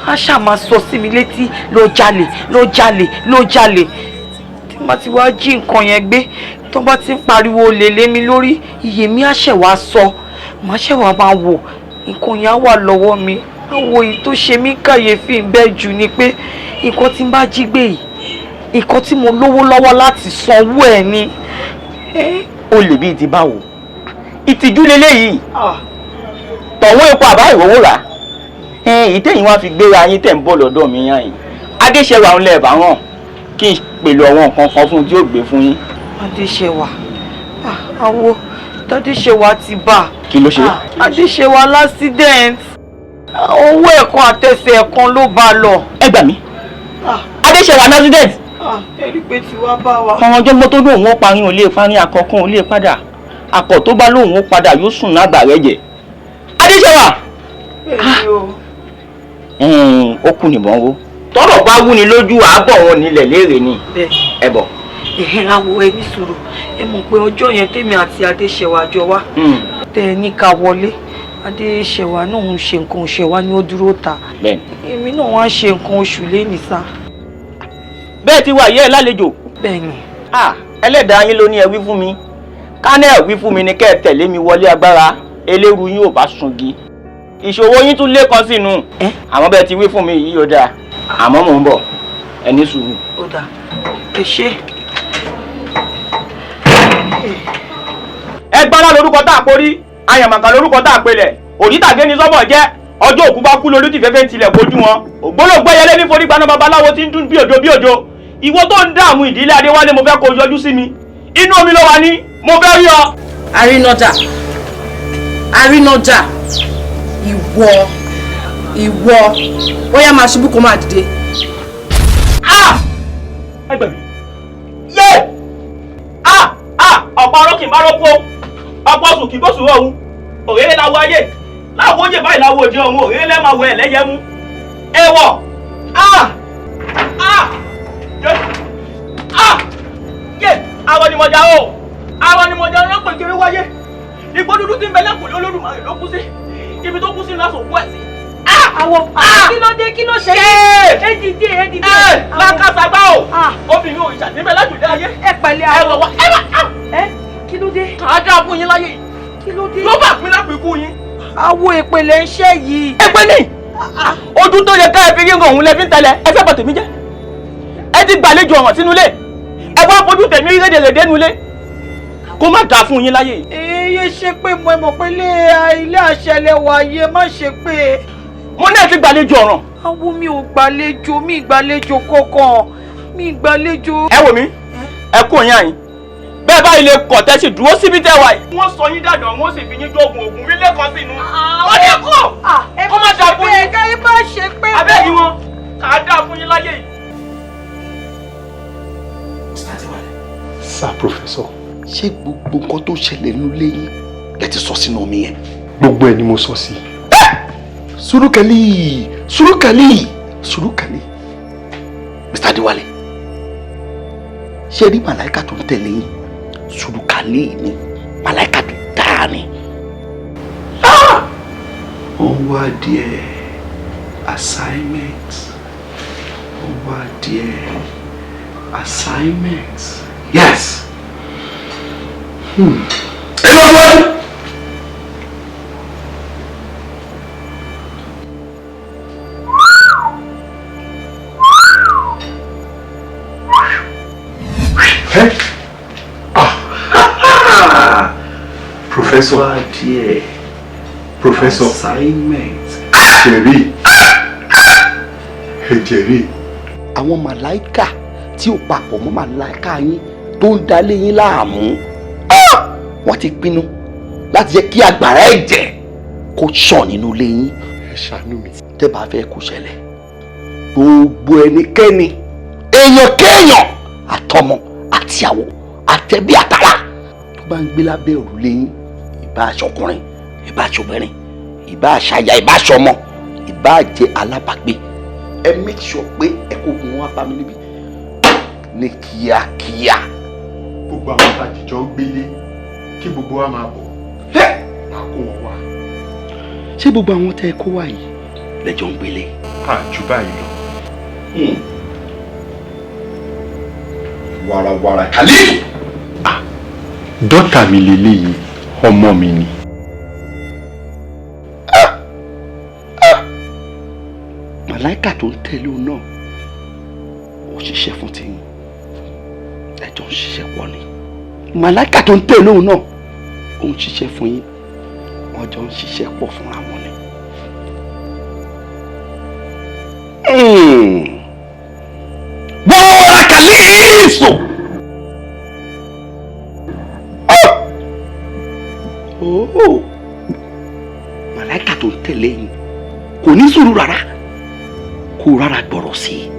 Á ṣáà máa sọ sí mi létí ló jalè. Tí màá ti wá jí nǹkan yẹn gbé, tó bá ti ń pariwo olè lé mi lórí, iye mi á ṣẹ̀ wá sọ. Màá ṣẹ̀ wá máa wò. Nǹkan yẹn á wà lọ́wọ́ mi. Àwọn èyí tó ṣe mí kàyéfì bẹ́ẹ̀ jù ni pé nǹkan tí ń bá jí gbé yìí, nǹkan tí mo lówó lọ́wọ́ láti sanwó ẹ̀ ni. O lè bí ti báwo? Ìtìjú leléyìí. Tọ̀wọ́ epo àbá ìrówó rà. Ìtẹ̀yìn wá fi gbéra yín tẹ̀ ń bọ̀ lọ́dọ̀ mi yàn yìí. Adéṣẹ́wà ń lẹ̀ bá hàn kí n pèlú ọ̀wọ́n nǹkan kan fún un tí ó gbé fún yín. Adéṣẹ́wà, àwo Adéṣẹ́wà ti bà. Kí ló ṣe? Adéṣẹ́wà l'accident. Owó ẹ̀kan àtẹsẹ̀ ẹ̀kan ló bá lọ. Ẹ gbà mí. Adéṣẹ́wà l'accident. Ẹ̀rí pé tí wá bá wa. Ọ̀rọ̀ ọjọ́ gbọ́ tó lóun ó parí ò lè parí àkọ́kọ́ ò lè padà. Àkọ́ tó bá lóun ó padà yóò sùn lágbà rẹ̀ jẹ. Adéṣẹ́wà. Ó kú nìbọn wo. Tọ́rọ̀ bá wú ni lójú àábọ̀ wọn nílẹ̀ léèrè ni. Ẹ bọ̀. Àwọ̀ ẹni sùúrù. Ẹ mọ̀ pé ọjọ́ yẹn tèmi àti Adéṣẹ́wà jọ wá. Tẹ́ ẹ ní ká wọlé. Adéṣẹ́wà náà ń ṣe nǹkan oṣù wa ní ó dúró ta. Èmi náà wá ń ṣe nǹkan oṣù lénìí sá. Bẹ́ẹ̀ ti wà yẹ́ ẹ lálejò. Bẹ́ẹ̀ni. Ẹlẹ́dàá yín ló ní ẹ wí fún mi. Kánẹ́ ẹ̀ wí fún mi ni kẹ́ ẹ tẹ̀lé mi wọlé agbára. Eléru yín ò bá sungi. Ìṣòro yín tún lé kan sínú. Àmọ́ bẹ́ẹ̀ ti wí fún mi yìí ó dáa. Àmọ́ mò ń bọ̀. Ẹ ní sùúrù. Ó dáa. Ẹ ṣé. Ẹgbàlá lorúkọ tá a porí. Àyàmàkà lorúkọ tá a pelẹ̀. òrítàgé ni sọ́bọ̀ jẹ́ ọjọ́ òkú bá kú lórí tìfẹ́fẹ́ tilẹ̀ kojú wọn ògbólógbó ẹyẹlé ní forí gbaná babaláwo tí ń dún bí òjò bí òjò ìwọ tó ń dààmú ìdílé Adéwálé mo fẹ́ kó yọjú sí mi inú omi ló wà ní mo fẹ́ rí ọ. àrínájà ìwọ ó yá máa ṣubú kó máa dìde. ẹgbẹ́ mi yé ọ̀pọ̀ ọ̀rọ̀ kì í bá rọ́pò ọ̀pọ̀ ọ̀sùn kì í bóṣù ọ̀hún òrèrè láwọ ayé láwọ oúnjẹ báyìí láwọ òde ọ̀hún òrèrè lẹ́ẹ̀ máa wọ ẹ̀lẹ́yẹ mú ẹ̀wọ̀ yé àwọn ni mọ̀jà o àwọn ni mọ̀jà ọlọ́pàá kiri wáyé igbó dúdú tí ń bẹ lẹ́kùn Olódùmarè ló kú sí ibi tó kú sí lásán òkú ẹ̀ sí. àwọn kí ló dé kí ló ṣe é dìde lákàtàgbà o obìnrin òrìṣà níbẹ̀ lájùlé ayé ẹ pẹ̀lẹ́ ẹ̀rọ wa kí ló dé. kàá dáa fún yín láyé yìí kí ló dé. ló bá pín lápẹ̀kú yín. àwo ìpele ń ṣe yìí. ẹgbẹ́ ní ojú tó yẹ ká ẹ fi rí nǹkan òun lẹ fi ń tẹ̀lé ẹ fẹ́ bọ̀ tèmi jẹ́ ẹ ti gbàlejò ọ̀ràn sínú ilé ẹ wá fojú tèmi rí rédèrèdè nu ilé kó má dáa fún yín láyé yìí. èyí ṣe pé mo mọ̀ pé ilé àṣẹ lẹ wà yé má ṣe pé. mo ní ẹ ti gbàlejò ọ̀ràn. àwọn mi ò gbàlejò mi ìgbàlejò kankan mi ìgbàlejò. ẹ wò mí ẹ kú òyìn àyín bẹ́ẹ̀ báyìí lè kọ̀ tẹ́sí dúró síbi tẹ́ wà yìí. wọ́n sọ yín dàdàn wọ́n sì fi yín jógun ògùn rí lẹ́kọ̀ọ́ sínú. wọ́n ní kú. kó má dà fún yín. ẹ má ṣe pé. abẹ́ẹ̀ni wọn kà á dà fún yín láyé yìí. Sir Professor. ṣé gbogbo nǹkan tó ṣẹlẹ̀ nílé yín lẹ ti sọ sínú omi yẹn. gbogbo ẹ ni mo sọ sí. Surukali Mr. Adéwálé ṣé rí màláìka tó ń tẹ̀lé yín Surukali ni màláìka tó dáa ni. wọ́n wá díẹ̀ assignment yes. Professor. Professor. Assignment. Jerry. Àwọn màláìkà tí ó papọ̀ mọ́ màláìkà yín tó ń dalé yín láàmú. Wọ́n ti pinnu láti jẹ́ kí agbára ẹ̀jẹ̀ kó ṣàn nínú ilé yín. Ẹ ṣàánú mi. Tẹ́ bá fẹ́ kó ṣẹlẹ̀. Gbogbo ẹnikẹ́ni, èèyàn kéèyàn, àtọmọ, àtìyàwó, àtẹbí àtàrà tó bá ń gbé lábẹ́ òrùlé yín, ìbá aṣọkùnrin, ìbá aṣọbìnrin, ìbá aṣaya, ìbá aṣọmọ, ìbá jẹ́ alábàgbé, ẹ make sure pé ẹ kó gun wá bá mi níbí ní kíákíá. Gbogbo àwọn àjìjọ ń gbélé kí gbogbo wa máa bọ̀. Máa kó wọn wá. Ṣé gbogbo àwọn tẹ́ ẹ kó wá yìí lẹ́jọ́ ń gbélé? Jù báyìí lọ. Wàràwàrà kàlí. Dọ́tà mi lélẹ́yìí, ọmọ mi ni. Màláìkà tó ń tẹ̀lé òun náà ó ṣiṣẹ́ fún tiyín, ẹjọ́ ń ṣiṣẹ́ pọ̀ ni. Màláìkà tó ń tẹ̀lé òun náà ó ń ṣiṣẹ́ fún yín, wọ́n jọ ń ṣiṣẹ́ pọ̀ fúnra wọn ni. Wọ́n kàlí èso. Màláìkà tó ń tẹ̀lé yín kò ní sùúrù rárá, kó rárá gbọ́rọ̀ sí i.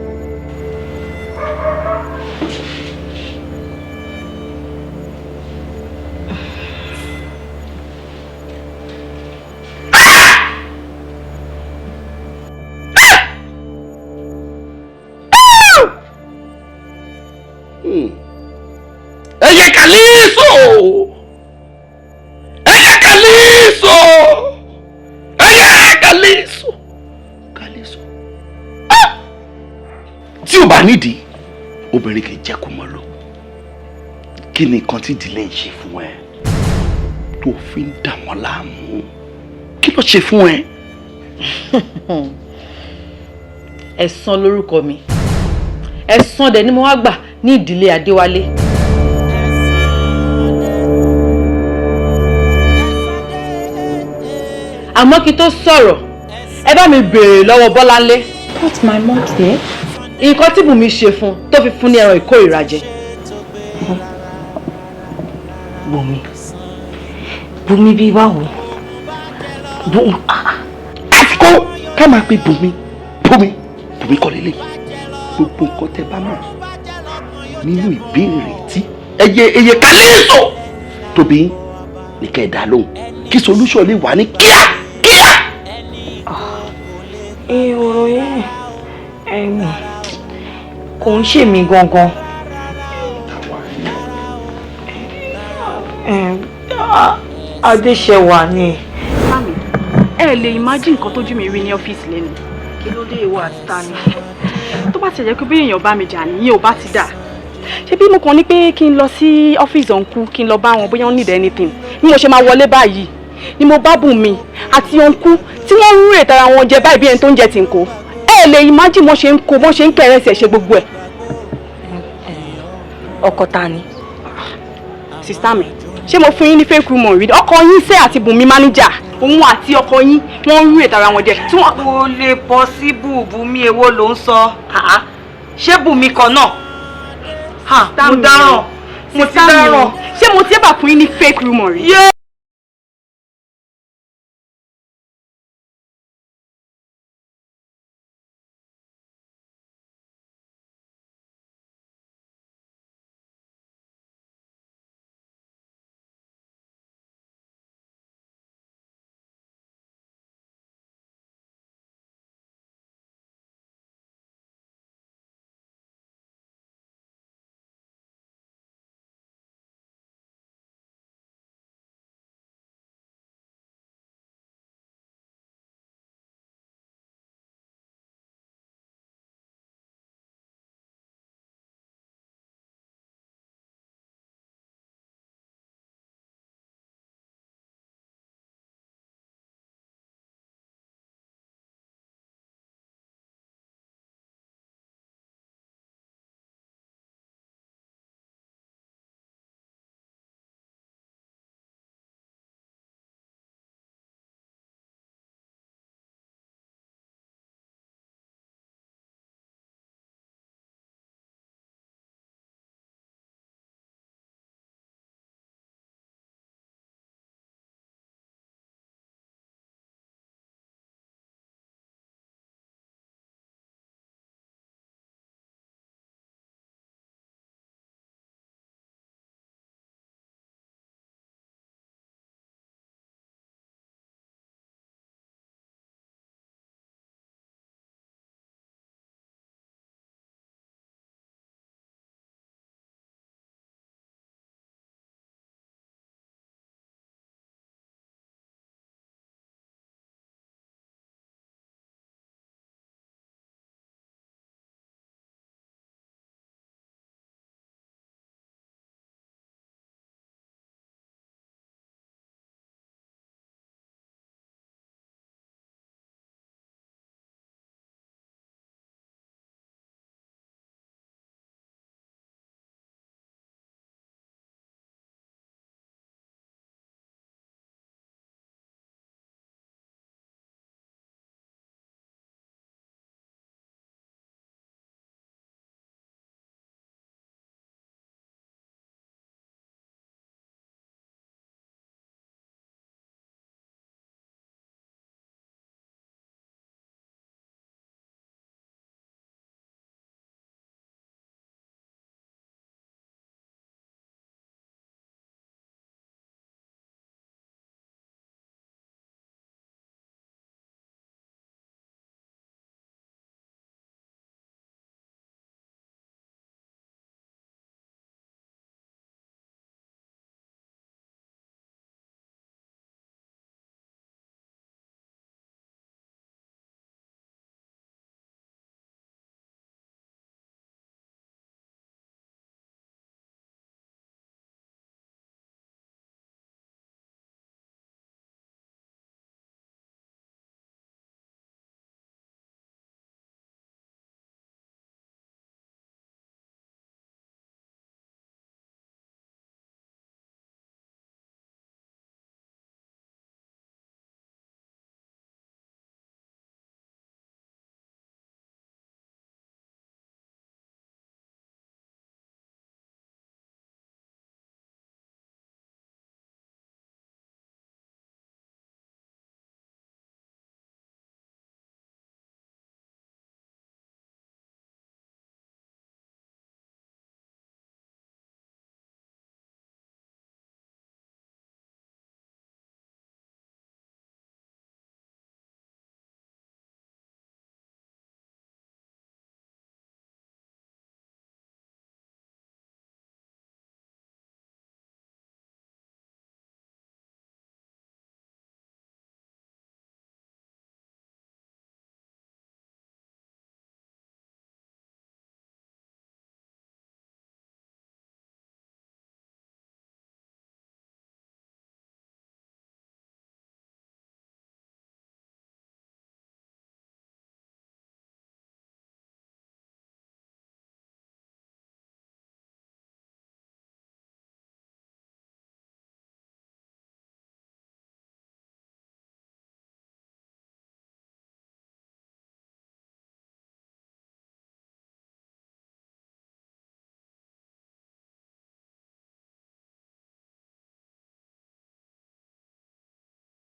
Ẹyẹ kàlíso! Ẹyẹ kàlíso! Ẹyẹ kàlíso! Kàlíso. Tí o bá nídìí, obìnrin kì í jẹ́ kó mọ́ lọ. Kí ni nǹkan tí ìdílé ń ṣe fún ẹ? Tó fi ń dà wọ́n láàmú. Kí ló ṣe fún ẹ? Ẹ̀san lórúkọ mi. Ẹ̀san dẹ̀ ni mo wá gbà ní ìdílé Adéwálé. àmọ́ kí n tó sọ̀rọ̀ ẹ bá mi béèrè lọ́wọ́ Bọ́láńlé. What's my mom there? Nǹkan tí Bunmi ṣe fún tó fi fún ní ẹran ìkórìíra jẹ. Bunmi bí báwo? àfikún ká máa pe Bunmi kọ́ lélẹ̀ gbogbo nǹkan tẹ́ bá mọ̀ nínú ìbéèrè tí eye kálẹ̀ sọ tóbi ní kẹ́ ẹ̀ dá lóhùn kí solution lè wà ní kíákíá. ọ̀rọ̀ yẹn kò ń ṣe mí gangan. Adéṣẹwà ni. Mami, ẹ lè imagine nǹkan tójú mi rí ní ọ́fíìsì lẹ́nu. Kí ló dé ìwọ àti ta ni? Tó bá ti jẹ́ pé bí èèyàn bá mi jà nìyẹn ò bá ti dà. Ṣé bí mo kàn ní pé kí n lọ sí ọ́fíìsì ọ̀nkú kí n lọ bá wọn bóyá wọ́n need anything. Bí mo ṣe máa wọlé báyìí ni mo bá Bunmi àti ọ̀nkú tí wọ́n ń rè tara wọn jẹ báyìí bí ẹni tó ń jẹ ti ń kó. Ẹ lè imagine mo ṣe ń kó bó ṣe ń kẹrẹsì ẹ̀ ṣe gbogbo ẹ̀. Ọkọ ta ni? Sista mi, ṣé mo fún yín ní fake rumor rí? Ọkọ yín ṣe àti Bunmi manager. Òun àti ọkọ yín wọ́n ń rè tara wọn jẹ. Kò lè possible. Bunmi èwo ló ń sọ? Ṣé Bunmi kan náà? Mo dáràn. Ṣé mo ti ẹ̀ bà fún yín ní fake rumor rí?